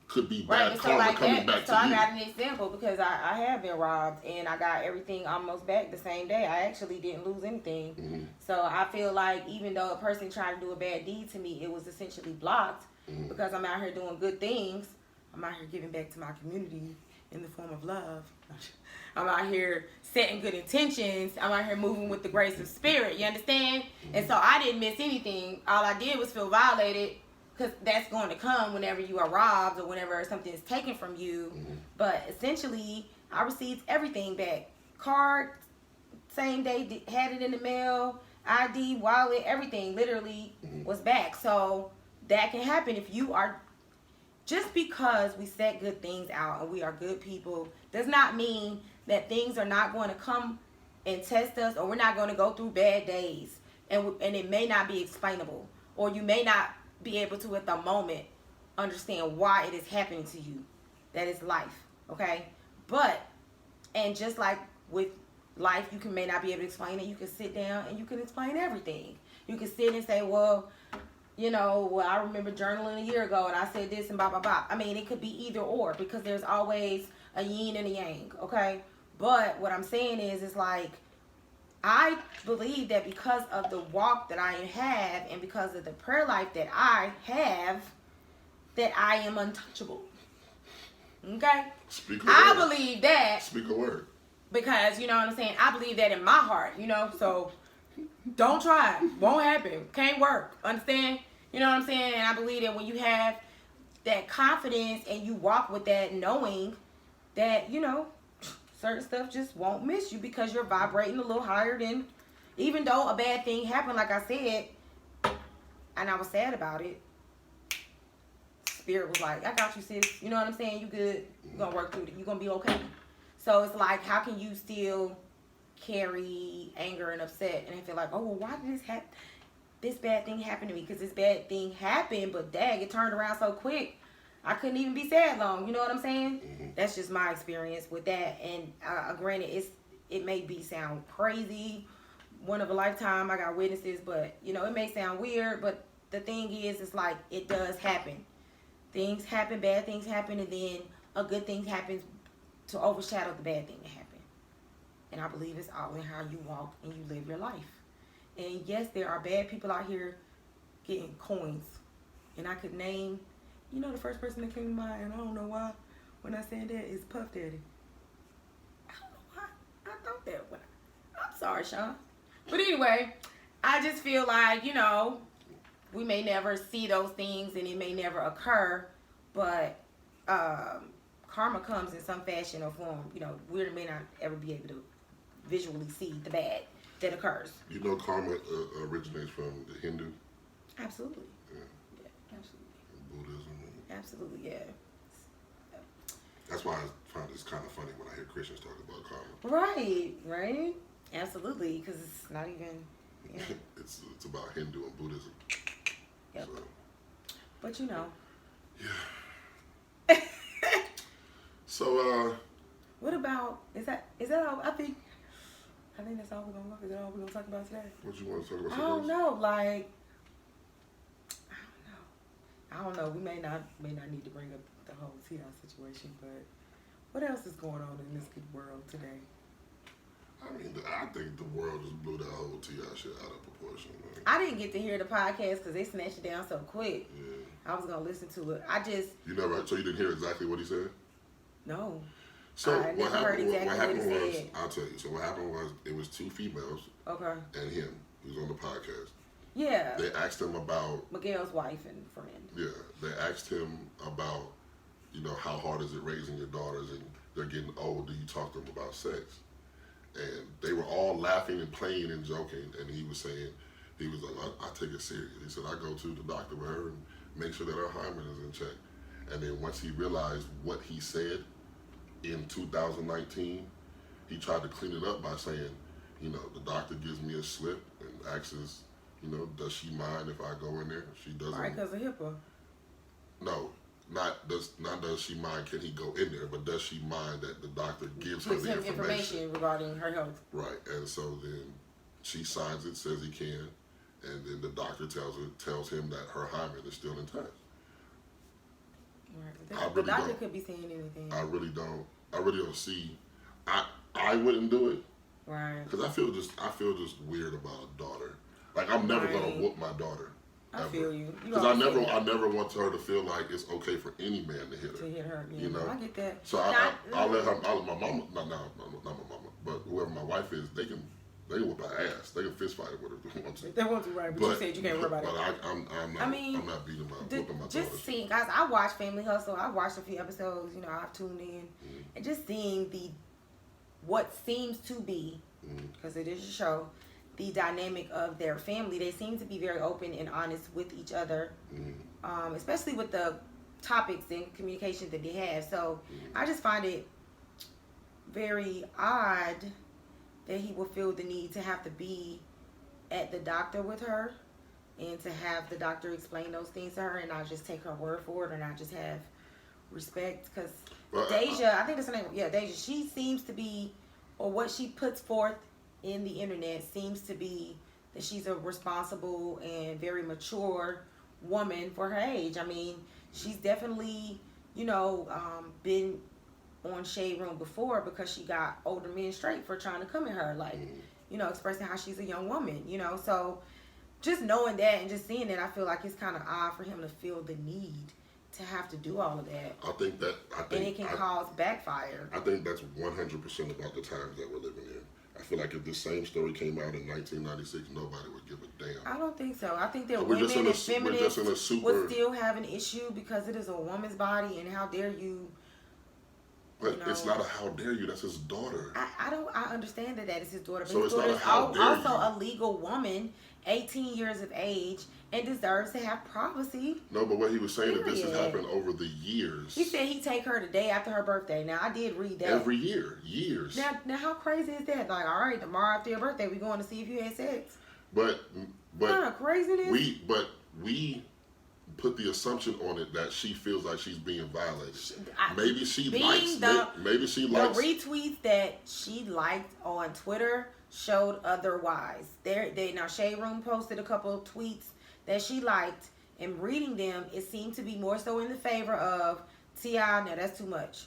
Could be bad Right. So karma like coming that. back So to I you. got an example because I have been robbed and I got everything almost back the same day. I actually didn't lose anything. Mm-hmm. So I feel like even though a person tried to do a bad deed to me, it was essentially blocked Mm-hmm. because I'm out here doing good things. I'm out here giving back to my community in the form of love. I'm out here setting good intentions. I'm out here moving with the grace of spirit. You understand? And so I didn't miss anything. All I did was feel violated because that's going to come whenever you are robbed or whenever something is taken from you. But essentially, I received everything back. Card, same day, had it in the mail, ID, wallet, everything literally was back. So that can happen if you are... Just because we set good things out and we are good people does not mean that things are not going to come and test us, or we're not going to go through bad days. And it may not be explainable, or you may not be able to at the moment understand why it is happening to you. That is life, okay? But, and just like with life, you may not be able to explain it. You can sit down and you can explain everything. You can sit and say, well, I remember journaling a year ago and I said this and blah, blah, blah. I mean, it could be either or because there's always a yin and a yang, okay? But what I'm saying is like, I believe that because of the walk that I have and because of the prayer life that I have, that I am untouchable. Okay? Speak a I word. believe that Speak a word. because, you know what I'm saying, I believe that in my heart, so don't try it. Won't happen. Can't work. Understand? You know what I'm saying? And I believe that when you have that confidence and you walk with that knowing that, certain stuff just won't miss you because you're vibrating a little higher than, even though a bad thing happened, like I said, and I was sad about it, Spirit was like, I got you, sis. You know what I'm saying? You good. You're going to work through it. You're going to be okay. So it's like, how can you still carry anger and upset and feel like, oh, well, why did this happen? this bad thing happened to me, because this bad thing happened, but dang, it turned around so quick. I couldn't even be sad long. You know what I'm saying? Mm-hmm. That's just my experience with that. And granted, it may be sound crazy, one of a lifetime. I got witnesses, but you know, it may sound weird. But the thing is, it's like it does happen. Things happen, bad things happen, and then a good thing happens to overshadow the bad thing that happened. And I believe it's all in how you walk and you live your life. And yes, there are bad people out here getting coins. And I could name, you know, the first person that came to mind, and I don't know why, when I said that, is Puff Daddy. I don't know why I thought that. I'm sorry, Sean. But anyway, I just feel like, you know, we may never see those things and it may never occur, but karma comes in some fashion or form. You know, we may not ever be able to visually see the bad that occurs. You know, karma originates from the Hindu. Absolutely. Yeah. Yeah, absolutely. Buddhism. Absolutely, yeah. That's why I find this kind of funny when I hear Christians talk about karma. Right. Absolutely, because it's not even. Yeah. it's about Hindu and Buddhism. Yep. So, But you know. yeah. So What about is that all? I think that's all we're gonna look. Is that all we're gonna talk about today? what you want to talk about? I don't know. Like, I don't know. We may not need to bring up the whole T.I. situation, but what else is going on in this good world today? I mean, I think the world just blew that whole T.I. shit out of proportion, man. I didn't get to hear the podcast because they snatched it down so quick. Yeah. I was gonna listen to it. So you didn't hear exactly what he said? No. So I what never heard happened? exactly What happened what he was, said. I'll tell you. So what happened was, it was two females Okay. and him who's on the podcast. Yeah. They asked him about Miguel's wife and friend. Yeah, they asked him about, you know, how hard is it raising your daughters, and they're getting old. Do you talk to them about sex? And they were all laughing and playing and joking, and he was saying, he was like, I take it serious. He said, I go to the doctor with her and make sure that her hymen is in check. And then once he realized what he said in 2019, he tried to clean it up by saying, you know, the doctor gives me a slip and asks, you know, does she mind if I go in there? She doesn't. Right, because of HIPAA. No, not does she mind can he go in there, but does she mind that the doctor gives her the information regarding her health. Right, and so then she signs it, says he can, and then the doctor tells him that her hymen is still intact. Right, the doctor could be saying anything. I really don't see. I wouldn't do it. Right. Because I feel just weird about a daughter. Like, I'm never gonna whoop my daughter. I feel you. Because I never want her to feel like it's okay for any man to hit her. Yeah. You know, I get that. So I'll let her. My mama, not my mama, but whoever my wife is, they can whip her ass. They can fist fight with her if they want to. They want to, right? But you said you can't worry about it. But I'm not beating my whooping my just daughters. seeing, guys. I watched Family Hustle. I watched a few episodes. You know, I've tuned in, and just seeing what seems to be, because it is a show, the dynamic of their family. They seem to be very open and honest with each other, especially with the topics and communication that they have. So I just find it very odd that he would feel the need to have to be at the doctor with her and to have the doctor explain those things to her and not just take her word for it or not just have respect. Because Deja, I think that's her name. Yeah, Deja. She seems to be, or what she puts forth in the internet seems to be that she's a responsible and very mature woman for her age. I mean, she's definitely, been on Shade Room before because she got older men straight for trying to come at her, like, expressing how she's a young woman, So just knowing that and just seeing that, I feel like it's kind of odd for him to feel the need to have to do all of that. I think and it can cause backfire. I think that's 100% about the times that we're living in. I feel like if this same story came out in 1996, nobody would give a damn. I don't think so. I think that women and feminists would still have an issue because it is a woman's body, and how dare you. But it's not a how dare you. That's his daughter. I understand that is his daughter, but so his daughter is also you. a legal woman, 18 years of age, and deserves to have privacy. No, but what he was saying is this has happened over the years. He said he'd take her the day after her birthday. Now, I did read that. Every year. Years. Now how crazy is that? Like, all right, tomorrow after your birthday, we're going to see if you had sex. But Kind of craziness. we put the assumption on it that she feels like she's being violated. Maybe she the likes. Maybe she likes. The retweets that she liked on Twitter showed otherwise. Now Shade Room posted a couple of tweets that she liked, and reading them, it seemed to be more so in the favor of T.I. Now that's too much,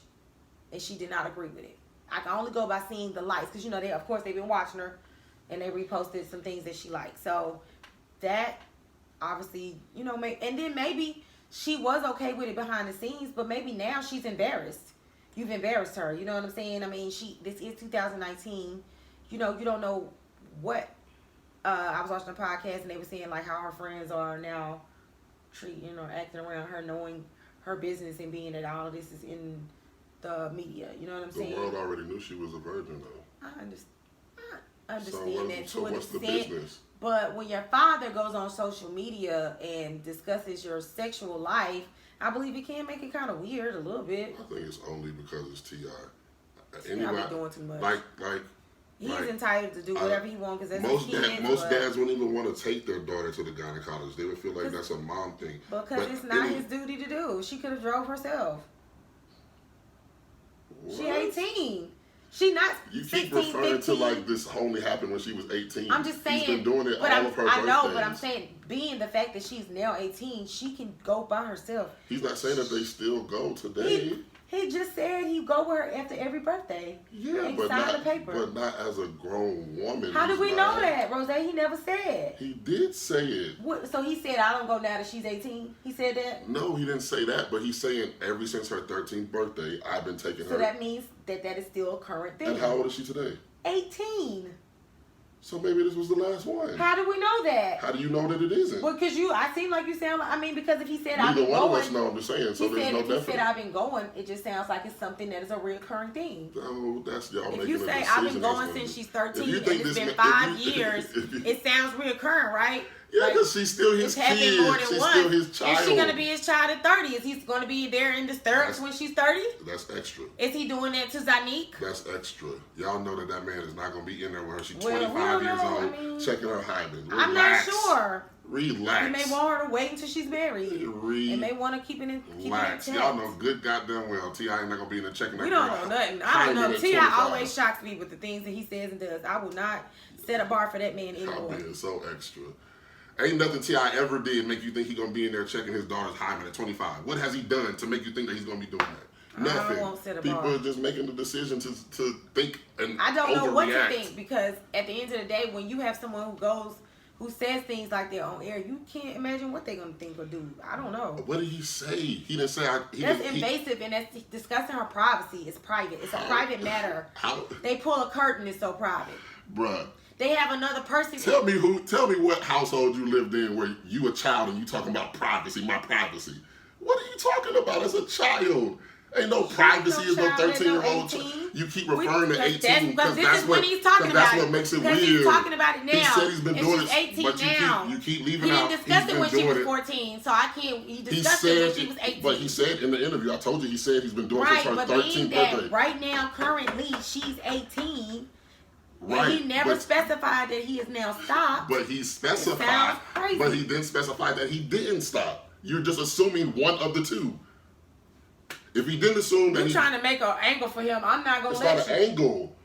and she did not agree with it. I can only go by seeing the likes, because they've been watching her, and they reposted some things that she liked. So that obviously, and then maybe she was okay with it behind the scenes, but maybe now she's embarrassed. You've embarrassed her. You know what I'm saying? I mean, this is 2019. You don't know what. I was watching a podcast and they were saying like how her friends are now treating or acting around her, knowing her business and being that all of this is in the media. You know what I'm saying? The world already knew she was a virgin, though. I understand that to an what's the extent. business? But when your father goes on social media and discusses your sexual life, I believe it can make it kind of weird a little bit. I think it's only because it's T.I. Anybody doing too much. He's entitled to do whatever he wants because that's his kids. Most dads wouldn't even want to take their daughter to the gynecologist. They would feel like that's a mom thing. Because it's not his duty to do. She could have drove herself. What? She 18. She not. You 16, keep referring 15. to like this only happened when she was 18. I'm just saying. He's been doing it all of her birthdays. I know, but I'm saying, being the fact that she's now 18, she can go by herself. He's not saying that they still go today. He just said he go with her after every birthday. Yeah, and but sign the paper. But not as a grown woman. How do we know that, Rose? He never said. He did say it. So he said, I don't go now that she's 18? He said that? No, he didn't say that, but he's saying ever since her 13th birthday, I've been taking her. So that means that is still a current thing. And how old is she today? 18. So maybe this was the last one. How do we know that? How do you know that it isn't? Well, because I seem like you sound like, because if he said I've Neither been one going. of us know, I'm just saying, so he there's said no if difference. he said I've been going, it just sounds like it's something that is a reoccurring thing. No, that's y'all making a If you decision. say I've been going since she's 13 and it's been 5 years, it sounds reoccurring, right? Yeah, because she's still his kid. More than She's once. still his child. Is she going to be his child at 30? Is he going to be there in the stirrups when she's 30? That's extra. Is he doing that to Zanique? That's extra. Y'all know that man is not going to be in there with her. She's Well, 25 years know. old, checking her hymen. Relax. I'm not sure. Relax. He may want her to wait until she's married. Relax. And may want to keep it in Relax. Y'all know good goddamn well T.I. ain't not going to be in there checking that We don't know nothing. I don't know. T.I. always shocks me with the things that he says and does. I will not set a bar for that man anymore. Y'all being so extra. Ain't nothing T.I. ever did make you think he's going to be in there checking his daughter's hymen at 25. What has he done to make you think that he's going to be doing that? Nothing. I won't set a People bar. are just making the decision to think and I don't know what to overreact. think, because at the end of the day, when you have someone who says things like that on air, you can't imagine what they're going to think or do. I don't know. What did he say? He didn't say. That's invasive, and that's discussing her privacy. It's private. It's a private matter. They pull a curtain. It's so private. Bruh. They have another person. Tell me what household you lived in where you a child and you talking about privacy, my privacy. What are you talking about as a child? Ain't no privacy as no 13-year-old. You keep referring to 18 because that's what he's talking about. That's what makes it weird. He's talking about it now. He said he's been doing she's it, 18 but now. you keep leaving out. He didn't discuss it when she was 14, so I can't. He discussed it when she was 18. But he said in the interview, I told you, he said he's been doing it right, since her but 13th that birthday. right now, currently, she's 18. Right, and he never specified that he has now stopped. But he specified. But he didn't specify that he didn't stop. You're just assuming one of the two. If he didn't assume that you're trying to make an angle for him, I'm not gonna let you. It's not an angle.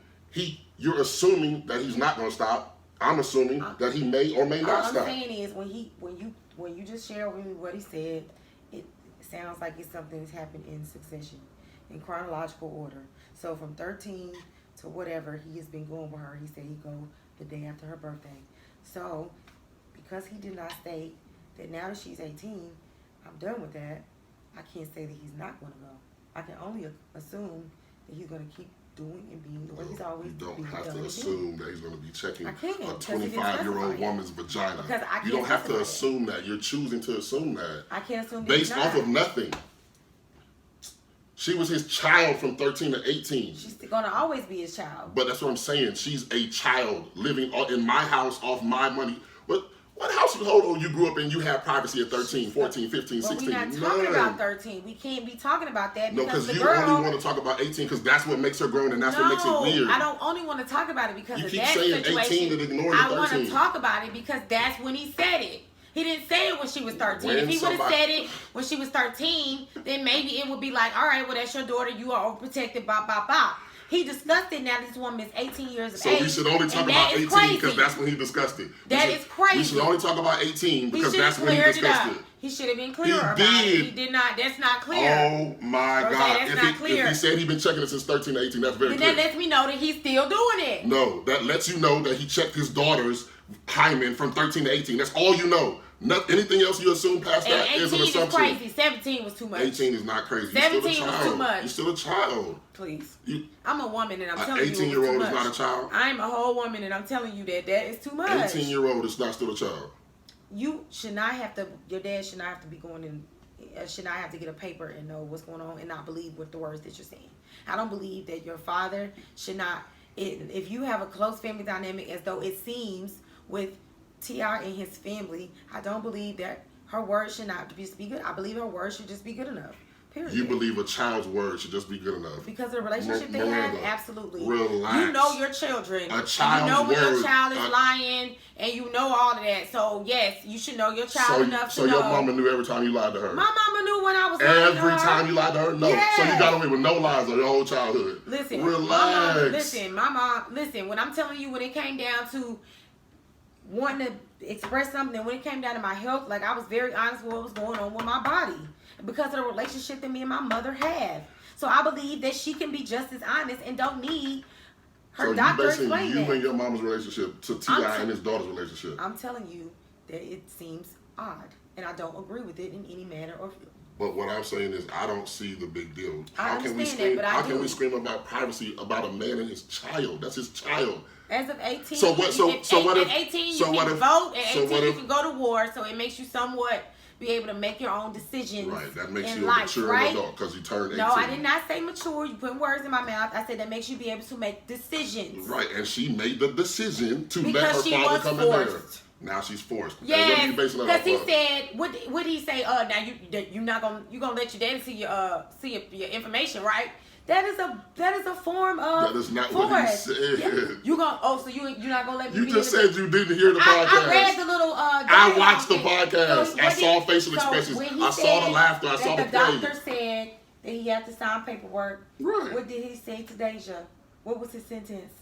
You're assuming that he's not gonna stop. I'm assuming that he may or may not stop. All I'm saying is when you just share with me what he said, it sounds like it's something that's happened in succession, in chronological order. So from 13 to whatever he has been going with her, he said he'd go the day after her birthday. So because he did not state that now that she's 18, I'm done with that, I can't say that he's not going to go. I can only assume that he's going to keep doing and being the way he's always been. You don't have to assume that he's going to be checking a 25-year-old woman's vagina. Because I can't you don't have to assume that. You're choosing to assume that. I can't assume based off of nothing. She was his child from 13 to 18. She's going to always be his child. But that's what I'm saying. She's a child living in my house off my money. What household you grew up in, you had privacy at 13, 14, 15, But 16? we're not talking about 13. We can't be talking about that No, because because the you girl. only want to talk about 18 because that's what makes her grown and that's what makes it weird. I don't only want to talk about it because You of keep that saying situation. 18 and ignoring the I want to 13. talk about it because that's when he said it. He didn't say it when she was 13. When If he would have somebody- said it when she was 13, then maybe it would be like, all right, well, that's your daughter. You are overprotected, bop, bop, bop. He discussed it. Now this woman is 18 years of So age. we should only talk and about that is 18 because crazy. that's when he discussed it. That is crazy. We should only talk about 18 He because should have that's when he cleared it discussed up. it. He should have been clearer about did. it. He did not. That's not clear. Oh my Rose, God. that's If not clear. he said he'd been checking it since 13 to 18, that's very Then clear. that lets me know that he's still doing it. No, that lets you know that he checked his daughter's hymen from 13 to 18. That's all you know. Anything else you assume past that And is an 18 is assumption. crazy. 17 was too much. 18 is not crazy. You're 17 still a was child. too much. You're still a child. Please. You, I'm a woman and I'm an telling you 18-year-old it's is too much. not a child. I'm a whole woman and I'm telling you that is too much. 18-year-old is not still a child. You should not have to, your dad should not have to be going in, should not have to get a paper and know what's going on and not believe what the words that you're saying. I don't believe that your father should not, if you have a close family dynamic as though it seems with T.I. and his family, I don't believe that her words should not just be good. I believe her words should just be good enough. Period. You believe a child's word should just be good enough. Because of the relationship they have, absolutely. Relax. You know your children. A child's you know when your word- child is lying, and you know all of that. So yes, you should know your child enough to know. So your mama knew every time you lied to her? My mama knew when I was lying to Every her. time you lied to her? No. Yes. So you got away with no lies on your whole childhood. Listen, relax. My mom, listen, when I'm telling you, when it came down to wanting to express something, and when it came down to my health, like I was very honest with what was going on with my body because of the relationship that me and my mother have. So I believe that she can be just as honest and don't need her doctor to explain you that. and your mama's relationship to T.I. and his daughter's relationship. I'm telling you that it seems odd, and I don't agree with it in any manner or form. But what I'm saying is, I don't see the big deal. I understand that, but I How do. can we scream about privacy about a man and his child? That's his child. As of 18, So what? So what if? at 18 so you what can if? vote. At so 18 what you if? can go to war, so it makes you somewhat be able to make your own decisions. Right. That makes in you a life, mature right? adult because you turned 18. No, I did not say mature. You put words in my mouth. I said that makes you be able to make decisions. Right, and she made the decision to let Because her she father was come in there. forced. Now she's forced. And Yes, what are you basing that because he off of? said, what he say? Now you not gonna let your daddy see your information, right? That is a form of That is not force. what he said. Yeah. You gonna so you're not gonna let me? You be just in the- said you didn't hear the podcast. I read the little. I watched the dialogue. podcast. So I what saw did- facial so expressions. when he I saw said the laughter. I that saw the the doctor praise. said that he had to sign paperwork. Right. What did he say to Deja? What was his sentence?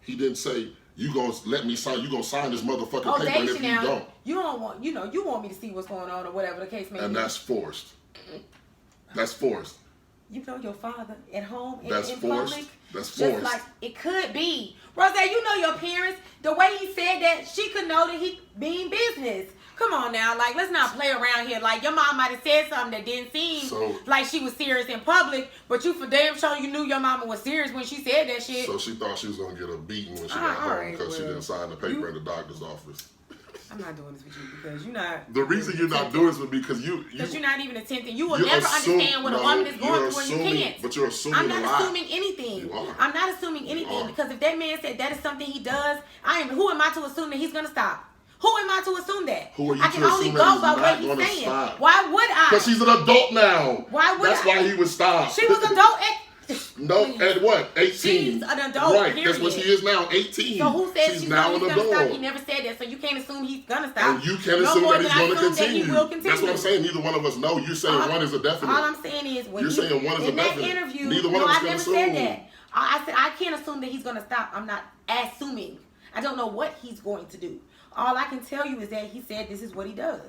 He didn't say you gonna let me sign. You gonna sign this motherfucking Oh, paper, and Deja if you now, don't, you don't want, you want me to see what's going on or whatever the case may be. and that's forced. That's forced. You know your father at home in That's forced. public. That's Just forced. like it could be. Rose, you know your parents. The way he said that, she could know that he mean business. Come on now, like let's not play around here. Like your mom might have said something that didn't seem like she was serious in public, but you for damn sure you knew your mama was serious when she said that shit. So she thought she was gonna get a beating when she got home alright, because she well, didn't sign the paper in the doctor's office. I'm not doing this with you because you're not. The reason you're not doing this is because Because you're not even attempting. You will you never assume- understand what a no, woman is going you're through and you assuming- can't. but you're assuming I'm a not lot. assuming anything. You are. I'm not assuming anything are. because if that man said that is something he does, who am I to assume that he's gonna stop? Who am I to assume that? Who are you I can to only assume go that he's by not what he's gonna saying. stop? Why would I? Because he's an adult now. Why would That's I? why he would stop. She was adult at No, Please. at what? 18. She's an adult, Right, that's what period. she is now, 18. So who says she's now an gonna stop? He adult. never said that, so you can't assume he's gonna stop. And you can't No assume more that he's than I going to assume that he continue. will continue. That's what I'm saying. Neither one of us know. You're saying one is a definite. All I'm saying is when You're saying one is a in that definite. interview, Neither one no, of us I can never assume. said that. I said I can't assume that he's gonna stop. I'm not assuming. I don't know what he's going to do. All I can tell you is that he said this is what he does.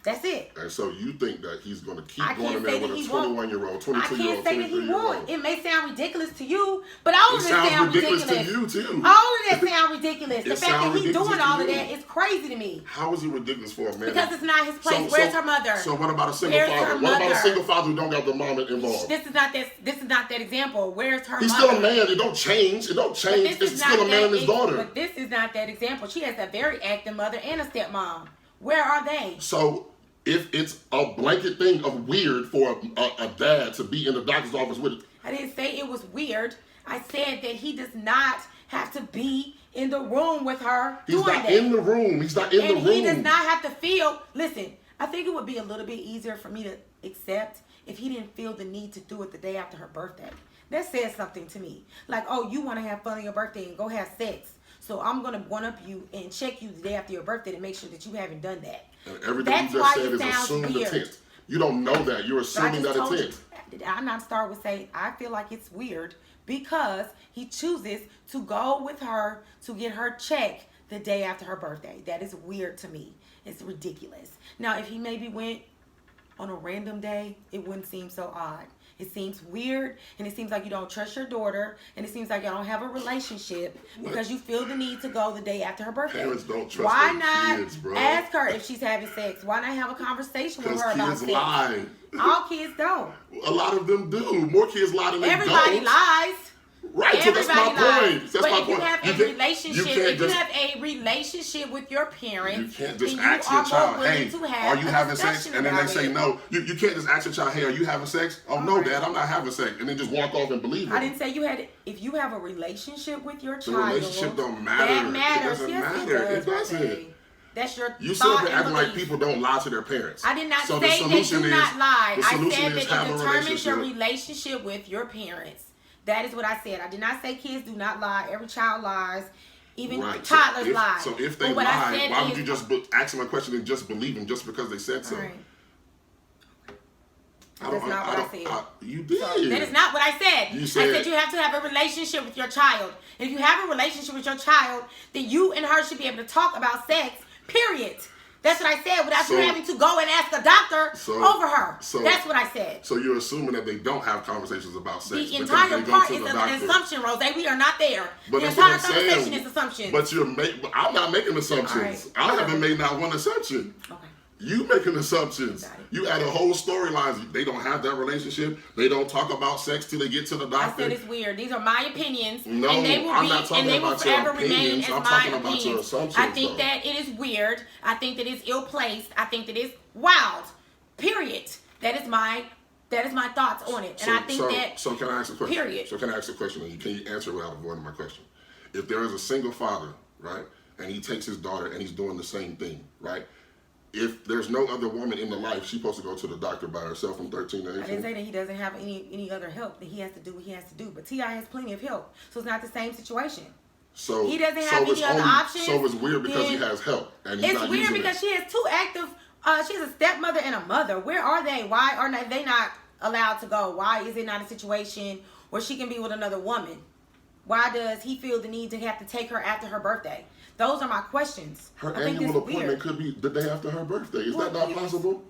That's it. And so you think that he's going to keep I going in can't there say with that a he won't. 21-year-old, I 22-year-old, can't say that he 23-year-old? won't. It may sound ridiculous to you, but all It of this sounds sound ridiculous ridiculous. to you, too. All of that sound ridiculous. The It fact that sound he's ridiculous doing to all of you. that is crazy to me. How is it ridiculous for a man? Because it's not his place. Where's her mother? So what about a single Where's father? her What about a mother? single father who don't got the mom involved? This is not that example. Where's her He's mother? still a man. It don't change. It don't But change. this It's is still not a man and his daughter. But this is not that example. She has a very active mother and a stepmom. Where are they? So if it's a blanket thing of weird for a dad to be in the doctor's office with it, I didn't say it was weird. I said that he does not have to be in the room with her He's doing not that. in the room. He's not in the room. And he does not have to feel. Listen, I think it would be a little bit easier for me to accept if he didn't feel the need to do it the day after her birthday. That says something to me. Like, oh, you want to have fun on your birthday and go have sex. So I'm going to one-up you and check you the day after your birthday to make sure that you haven't done that. And everything That's you why just said it is sounds assumed weird. intent. You don't know that. You're So I assuming just that told intent. you, I'm not start with saying I feel like it's weird because he chooses to go with her to get her check the day after her birthday. That is weird to me. It's ridiculous. Now, if he maybe went on a random day, it wouldn't seem so odd. It seems weird, and it seems like you don't trust your daughter, and it seems like y'all don't have a relationship because you feel the need to go the day after her birthday. Parents don't trust Why their not kids, bro. ask her if she's having sex? Why not have a conversation with Because her about kids sex? lie. All kids don't. A lot of them do. More kids lie than they Everybody don't. lies. Right, so that's my Everybody lies. point. That's But my if you point. have a can't- relationship, can't if you just- have a relationship with your parents, You can't just then you ask your are more child, willing hey, to have are you a having sex? discussion And then they about say it. no. You can't just ask your child, hey, are you having sex? Oh, no, Alright. Dad, I'm not having sex. And then just walk off and believe I them. didn't say you had. If you have a relationship with your The child, relationship don't matter. That It matters. doesn't yes, matter. It It doesn't. Jose. That's your You thought said and acting like belief. people don't lie to their parents. I did not So the say that solution do is, not lie. The I solution said is that have it a determines your relationship. relationship with your parents. That is what I said. I did not say kids do not lie. Every child lies. Even Right. toddlers so if, lie. So if they But what I lie, said why is, would you just ask them a question and just believe them just because they said so? All right. That's not what I said. You did. So that is not what I said. You I said- said you have to have a relationship with your child. If you have a relationship with your child, then you and her should be able to talk about sex, period. That's what I said without you having to go and ask a doctor over her. That's what I said. So you're assuming that they don't have conversations about sex. The because entire they go part to is the an doctor. assumption, Rose. We are not there. But The that's what entire I'm conversation saying. is assumptions. But I'm not making assumptions. All right. I haven't made not one assumption. Okay. You making assumptions. Got it. You add a whole storyline. They don't have that relationship. They don't talk about sex till they get to the I doctor. said it's weird. These are my opinions, No, and they will I'm be, not talking and they will about your forever remain opinions. as I'm my talking about your opinions. assumptions, I think though. that it is weird. I think that it's ill-placed. I think that it's wild. Period. That is my thoughts on it, and I think that. So can I ask a question? Period. So can I ask a question? And can you answer without avoiding my question? If there is a single father, right, and he takes his daughter and he's doing the same thing, right? If there's no other woman in the life, she's supposed to go to the doctor by herself from 13 to 18. I didn't say that he doesn't have any other help that he has to do what he has to do, but T.I. has plenty of help, so it's not the same situation. So He doesn't have any other options. So it's weird because he then has help and he's It's not weird using because it. she has two active. She has a stepmother and a mother. Where are they? Why are they not allowed to go? Why is it not a situation where she can be with another woman? Why does he feel the need to have to take her after her birthday? Those are my questions. Her I think annual it's appointment weird. could be the day after her birthday. Is Well, that not yes. possible?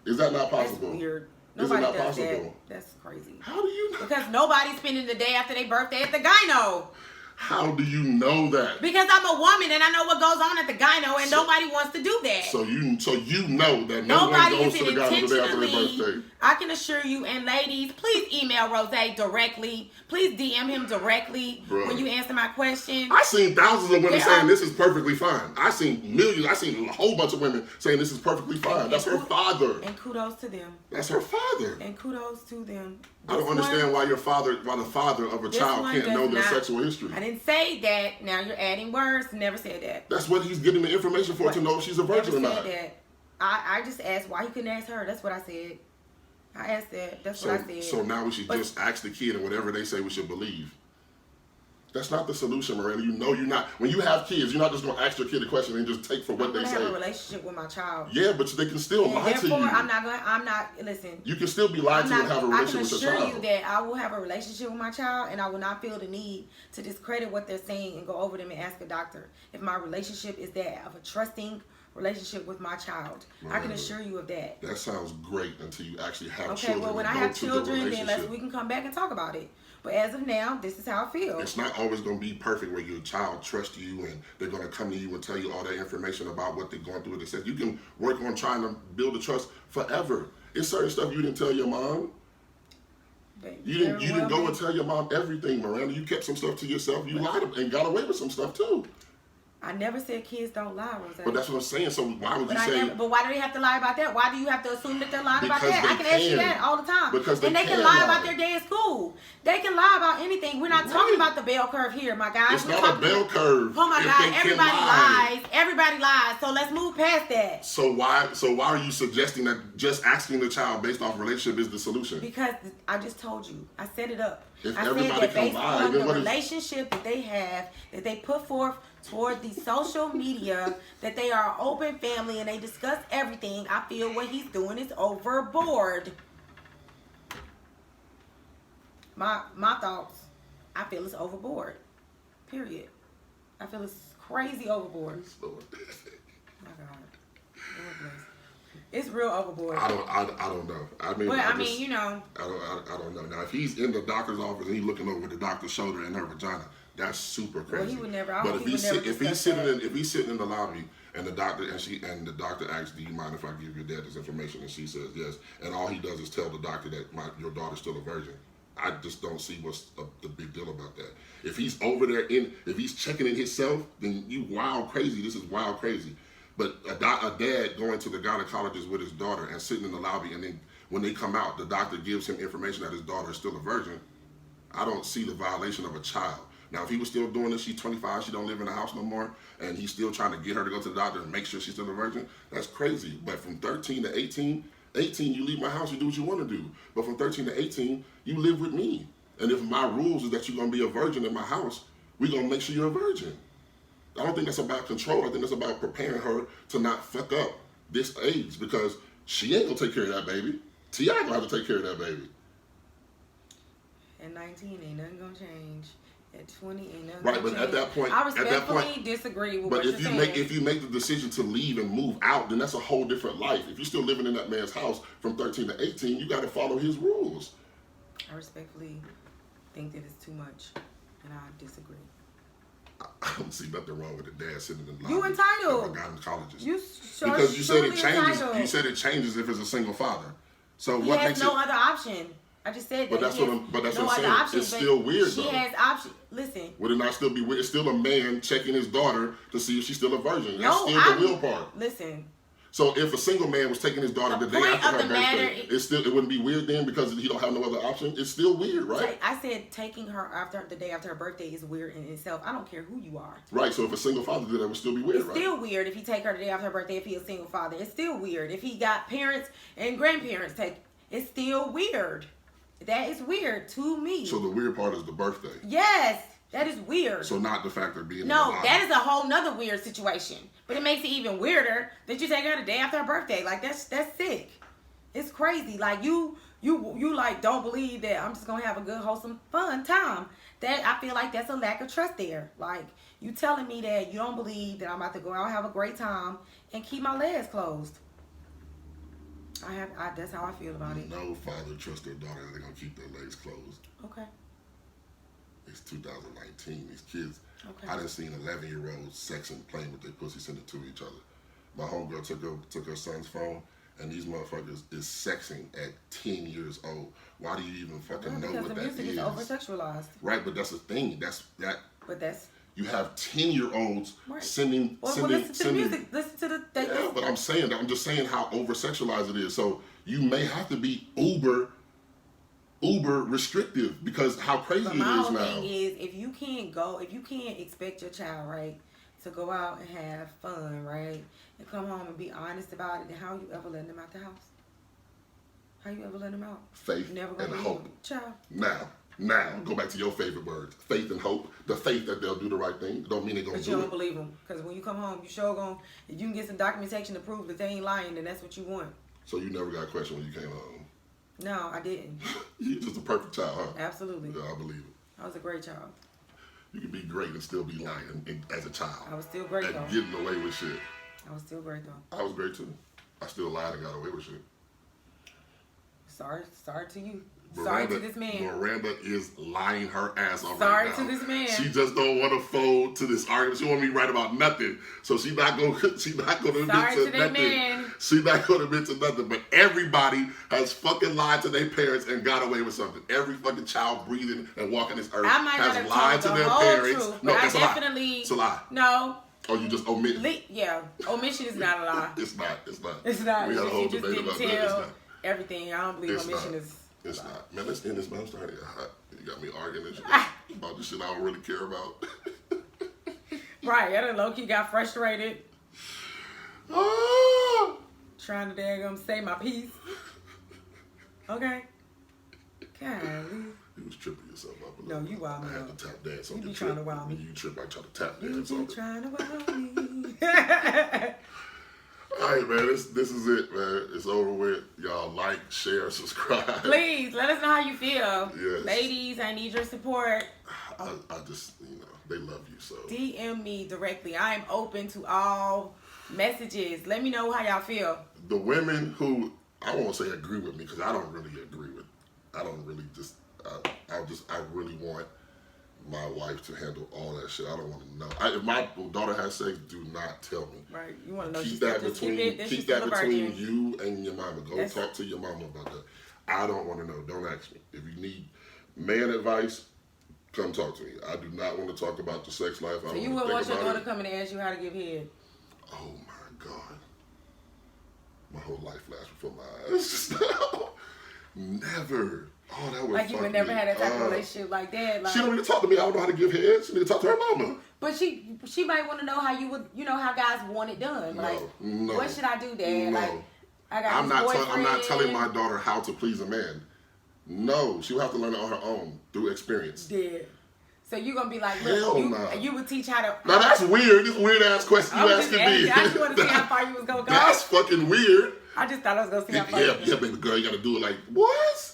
Is that not That's possible? weird. Is it Nobody not does possible? that. That's crazy. How do you know? Because nobody's spending the day after their birthday at the gyno. How do you know that? Because I'm a woman and I know what goes on at the gyno, and nobody wants to do that. So you know that no Nobody one goes is to the guy the day after their intentionally. birthday. I can assure you, and ladies, please email Rose directly. Please DM him directly Bruh. when you answer my question. I seen thousands of women There saying are- this is perfectly fine. I seen millions. I seen a whole bunch of women saying this is perfectly fine. That's her father. And kudos to them. That's her father. And kudos to them. I don't This understand one- why the father of a this child one can't does know their not- sexual history. I didn't say that. Now you're adding words. Never said that. That's what he's getting the information for to know if she's a virgin or Never not. said that. I just asked why he couldn't ask her. That's what I said. I asked that. That's what I said. So now we should But- just ask the kid, and whatever they say, we should believe. That's not the solution, Miranda. You know you're not. When you have kids, you're not just gonna ask your kid a question and just take for what I'm they gonna have a say. relationship with my child. Yeah, but they can still And lie to you. therefore, I'm not. Listen. You can still be lied to and have a I can relationship with your assure child. you that I will have a relationship with my child, and I will not feel the need to discredit what they're saying and go over them and ask a doctor if my relationship is that of a trusting relationship with my child. I can Miranda, assure you of that. That sounds great until you actually have Okay, children. well, when I and have go to the children, then relationship. we can come back and talk about it. But as of now, this is how I feel. It's not always going to be perfect where your child trusts you and they're going to come to you and tell you all that information about what they're going through. They said you can work on trying to build a trust forever. It's certain stuff you didn't tell your mom. But You didn't very well go be- and tell your mom everything, Miranda. You kept some stuff to yourself. You lied and got away with some stuff too. I never said kids don't lie, Rose. But that's what I'm saying. So why would you But say? but why do they have to lie about that? Why do you have to assume that they're lying about Because that? I they can ask you can. that all the time. Because they and they can can lie lie. about their day at school. They can lie about anything. We're not talking about the bell curve here, my guys. It's We're not a talking bell curve. Oh my if God, they can everybody lie. lies. Everybody lies. So let's move past that. So why are you suggesting that just asking the child based off relationship is the solution? Because I just told you. I set it up. If I said everybody that can based lie, on then the what is- relationship that they have, that they put forth toward the social media, that they are an open family and they discuss everything, I feel what he's doing is overboard. My thoughts, I feel it's overboard. Period. I feel it's crazy overboard. My God. Lord bless. It's real overboard. I don't know. I mean, But I just- mean, you know. I don't know. Now, if he's in the doctor's office and he's looking over the doctor's shoulder in her vagina, that's super crazy. Well, he would never. But if he's sitting that. if he's sitting in the lobby and the doctor asks, "Do you mind if I give your dad this information?" and she says yes, and all he does is tell the doctor that your daughter's still a virgin. I just don't see what's the big deal about that. If he's over there if he's checking it himself, then you wild crazy. This is wild crazy. But a dad going to the gynecologist with his daughter and sitting in the lobby, and then when they come out, the doctor gives him information that his daughter is still a virgin. I don't see the violation of a child. Now, if he was still doing this, she's 25, she don't live in the house no more, and he's still trying to get her to go to the doctor and make sure she's still a virgin, that's crazy. But from 13 to 18, you leave my house, you do what you want to do. But from 13 to 18, you live with me. And if my rules is that you're going to be a virgin in my house, we're going to make sure you're a virgin. I don't think that's about control. I think that's about preparing her to not fuck up this age, because she ain't going to take care of that baby. T.I. going to have to take care of that baby. At 19, ain't nothing going to change. At 20, ain't nothing Right, gonna but change. at that point, I respectfully disagree with but what if you're you saying. if you make the decision to leave and move out, then that's a whole different life. If you're still living in that man's house from 13 to 18, you got to follow his rules. I respectfully think that it's too much, and I disagree. I don't see nothing wrong with the dad sitting in the You lobby entitled. of a gynecologist. You Because you said it truly changes. entitled. You said it changes if it's a single father. So He what has makes no it? other option. I just said that. But that's He what has I'm. But that's no what I'm other saying. option, It's but still weird She though. has option. Listen. Would it not still be weird? It's still a man checking his daughter to see if she's still a virgin. That's No, still the will part. Listen. So if a single man was taking his daughter the day point after of her the matter birthday, it wouldn't be weird then because he don't have no other option. It's still weird, right? I said taking her after the day after her birthday is weird in itself. I don't care who you are. Right. So if a single father did that, it would still be weird, It's right? still weird if he take her the day after her birthday if he a single father. It's still weird if he got parents and grandparents take. It's still weird. That is weird to me. So the weird part is the birthday. Yes, that is weird. So not the fact of being No, in the that is a whole nother weird situation. But it makes it even weirder that you take her the day after her birthday. Like that's sick. It's crazy. Like you like don't believe that I'm just gonna have a good, wholesome, fun time. That I feel like that's a lack of trust there. Like you telling me that you don't believe that I'm about to go out and have a great time and keep my legs closed. That's how I feel about it. No father trusts their daughter that they're gonna keep their legs closed. Okay. It's 2019. These kids, Okay. I done seen 11-year-olds sexing, playing with their pussy, sending it to each other. My homegirl took her son's phone, and these motherfuckers is sexing at 10 years old. Why do you even fucking know Because what the that music is is? over-sexualized. Right, but that's the thing. But that's You have 10-year-olds right. sending. Well, listen to the music. Listen to the. Yeah, but I'm just saying how over-sexualized it is. So you may have to be uber restrictive because how crazy But it my is whole now. thing is if you can't expect your child, right, to go out and have fun, right, and come home and be honest about it, then how you ever letting them out the house? How you ever letting them out? Faith You never and gonna believe hope. them. Child. Now, go back to your favorite words. Faith and hope. The faith that they'll do the right thing. Don't mean they're going But to you do don't it. believe them. Because when you come home, you sure gonna, if you can get some documentation to prove that they ain't lying, then that's what you want. So you never got a question when you came home. No, I didn't. You're just a perfect child, huh? Absolutely. Yeah, I believe it. I was a great child. You can be great and still be lying as a child. I was still great, and though. getting away with shit. I was still great, though. I was great too. I still lied and got away with shit. Sorry to you. Sorry to this man. Miranda is lying her ass off Sorry right now. to this man. She just don't want to fold to this argument. She want me to write about nothing. So she's not going to admit Sorry to to that nothing. man. She's not going to admit to nothing. But everybody has fucking lied to their parents and got away with something. Every fucking child breathing and walking this earth I might not has have lied told to the their whole parents. truth, No, but that's I a lie. definitely It's a lie. No, Oh, you just omit. Yeah, omission is not a lie. It's not. It's not. It's not. We had a whole You just debate didn't about that. It's tell not. everything. I don't believe It's omission not. is. It's not. Man, let's end this, man. I'm starting to get hot. You got me arguing and shit about the shit I don't really care about. Right, I done low-key got frustrated. Ah! Trying to daggum say my piece. Okay. Golly. You was tripping yourself up a No, little. you wild me I had out. to tap dance on You your be trip. trying to wild me. You trip, I try to tap You dance be on it. trying to wow me. All right, man. This is it, man. It's over with. Y'all like, share, subscribe. Please, let us know how you feel. Yes. Ladies, I need your support. I just, they love you, so. DM me directly. I am open to all messages. Let me know how y'all feel. The women who, I won't say agree with me, because I don't really agree with, I don't really just, I really want my wife to handle all that shit. I don't want to know. If my daughter has sex, do not tell me. Right. You want to know. Keep that just between, keep it, keep that between virgin. you and your mama. Go That's- talk to your mama about that. I don't want to know. Don't ask me. If you need man advice, come talk to me. I do not want to talk about the sex life. I So don't you want wouldn't to want think your about daughter it. coming to ask you how to give head? Oh my God. My whole life flashed before my eyes. Never. Oh, that would Like you fuck would never me had that type of up. relationship like that. Like, She don't need to talk to me. I don't know how to give head. She need to talk to her mama. but she might want to know how you would, how guys want it done. Like, No. what should I do, Dad? No. Like, I got I'm this not boyfriend. telling my daughter how to please a man. No, she will have to learn it on her own through experience. Dead. So you gonna be like, Hell look, nah. you would teach how to. Now that's weird. This weird ass question you I was asking just me. asking. I just want to see how far you was gonna go. That's fucking weird. I just thought I was gonna see how far. Yeah, baby girl, you gotta do it like what?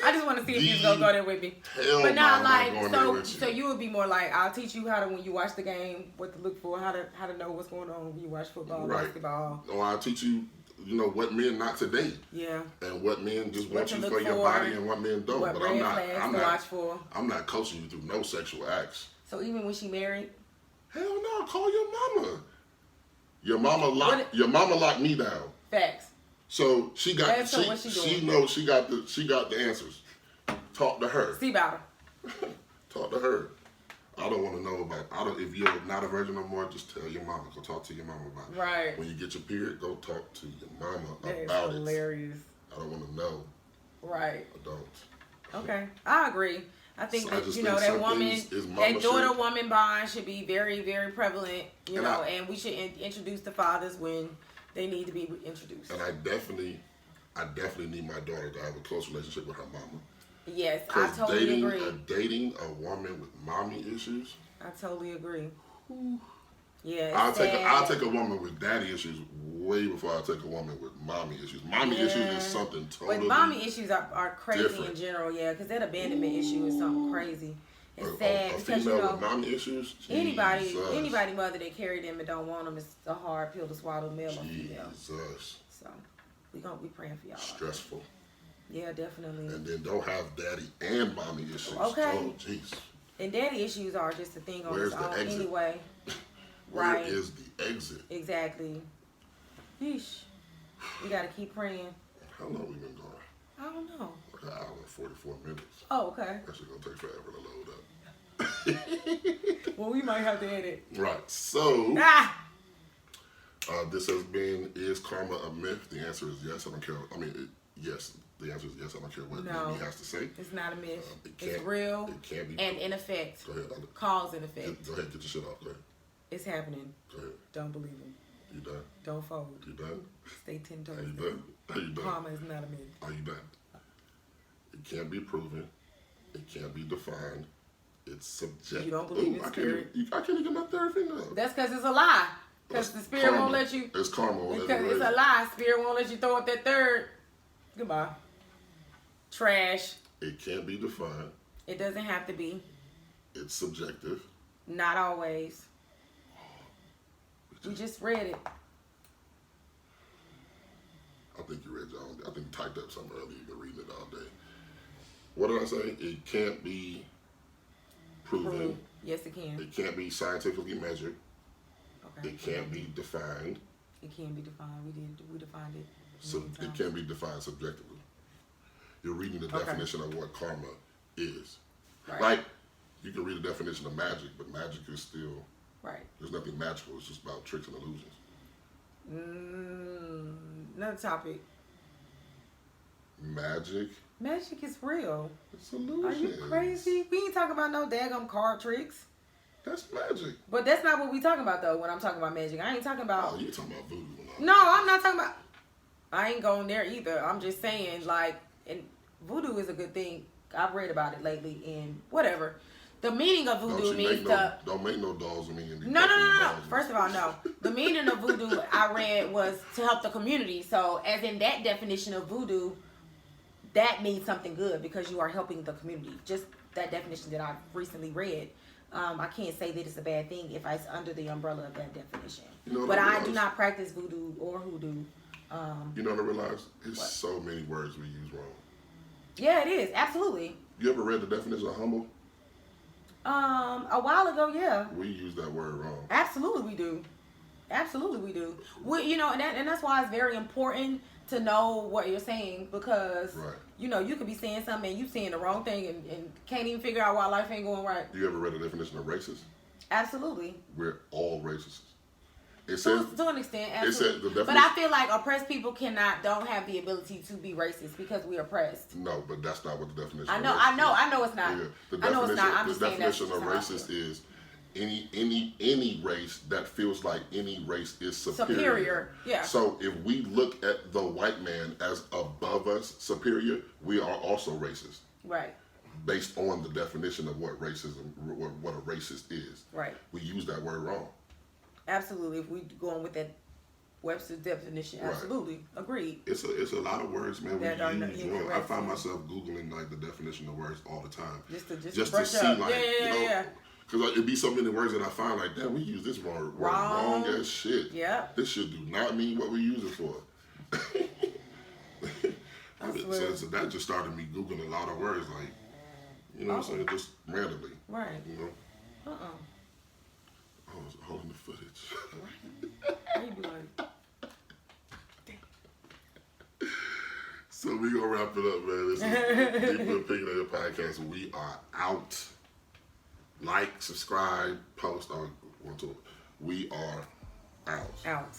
I just want to see if you was gonna go there with me. Hell But no, not I'm like not going there with you. so you would be more like, I'll teach you how to, when you watch the game, what to look for, how to know what's going on when you watch football, Right. basketball. Or I'll teach you, what men not to date. Yeah. And what men just What want to you look for your for, body and what men don't. What But red flags to watch for. I'm not coaching you through no sexual acts. So even when she married, Hell no, call your mama. Your mama locked me down. facts. So she got And so what she she doing? knows she got the answers. Talk to her. See about her. Talk to her. I don't want to know about. If you're not a virgin no more, just tell your mama. Go talk to your mama about it. Right. When you get your period, go talk to your mama That is about it. hilarious. I don't want to know. Right. I don't. Okay. I agree. I think So I that, just that think some woman, things is mama that daughter shit. woman bond should be very, very prevalent, And and we should introduce the fathers when they need to be introduced. And I definitely need my daughter to have a close relationship with her mama. Yes, I Because totally agree. dating a woman with mommy issues. I totally agree. Yeah, I'll it's take sad. a woman with daddy issues way before I take a woman with mommy issues. Mommy issues is something totally. But mommy issues are crazy different. in general, yeah, because that abandonment issue is something crazy. It's a sad because female with mommy issues. anybody Jesus. mother that carry them and don't want them is a hard pill to swallow, male or female. Jesus. So we praying for y'all. Stressful. Yeah, definitely. And then don't have daddy and mommy issues. Okay. Oh, jeez. And daddy issues are just a thing on Where's its the own exit? anyway. Where Right. is the exit? Exactly. Yeesh. We gotta keep praying. How long we been going? I don't know. Like an hour and 44 minutes. Oh, okay. That's gonna take forever to load up. Well, we might have to edit. Right. So Ah! this has been, is karma a myth? The answer is yes. I don't care. Yes. The answer is yes. I don't care what No. he has to say. It's not a myth. It It's can't- real It can't be. and in effect. Go ahead. Cause and effect. Go ahead. Get your shit off. Go ahead. It's happening. Go ahead. Don't believe him. You done? Don't fold. You done? Stay 10 toes Are you down. done? Are you done? Karma is not a myth. Are you done? It can't be proven. It can't be defined. It's subjective. You don't believe in I spirit? can't even get my third finger up. That's because it's a lie. Because the spirit won't let you. It's karma. Won't let Because me it's raise a it. lie. Spirit won't let you throw up that third. Goodbye. Trash. It can't be defined. It doesn't have to be. It's subjective. Not always. We just read it. I think you read John. I think you typed up something earlier. You've been reading it all day. What did I say? It can't be proven. Prove. Yes, it can. It can't be scientifically measured. Okay. It can't be defined. It can be defined. We defined it. So many it times. can't be defined subjectively. You're reading the Okay. definition of what karma is. Right. Like, you can read the definition of magic, but magic is still Right. There's nothing magical. It's just about tricks and illusions. Another topic. Magic. Magic is real. It's illusions. Are you crazy? We ain't talking about no daggum card tricks. That's magic. But that's not what we talking about though. When I'm talking about magic, I ain't talking about. Oh, you talking about voodoo? No, I'm not talking about. I ain't going there either. I'm just saying, like, and voodoo is a good thing. I've read about it lately, and whatever. The meaning of voodoo means don't make no dolls of me. No. First of all, no. The meaning of voodoo I read was to help the community. So, as in that definition of voodoo, that means something good because you are helping the community. Just that definition that I recently read. I can't say that it's a bad thing if it's under the umbrella of that definition. But I do not practice voodoo or hoodoo. You know what I realized? There's so many words we use wrong. Yeah, it is. Absolutely. You ever read the definition of humble? A while ago, yeah. We use that word wrong. Absolutely, we do. Absolutely, we do. And that's why it's very important to know what you're saying because, you could be saying something and you saying the wrong thing and can't even figure out why life ain't going right. You ever read the definition of racist? Absolutely. We're all racist. It to says an extent, absolutely. But I feel like oppressed people don't have the ability to be racist because we're oppressed. No, but that's not what the definition. I know it's not. Yeah. I know it's not. I'm the just saying definition of racist is any race that feels like any race is superior. Yeah. So if we look at the white man as above us, superior, we are also racist. Right. Based on the definition of what racism, what a racist is. Right. We use that word wrong. Absolutely. If we going with that Webster's definition, absolutely. Agreed. It's a lot of words, man. That we use wrong. I find myself Googling like the definition of words all the time. Just to see up. like, yeah. Because it'd be so many words that I find like, damn, we use this word wrong as shit. Yeah. This shit do not mean what we use it for. So that just started me Googling a lot of words, like, you know what I'm saying, just randomly. Right. You know? I was holding the footage. Right. How you be like, So we gonna wrap it up, man. This is Deep Opinionated Podcast. We are out. Like, subscribe, post on one tool. We are out. Out.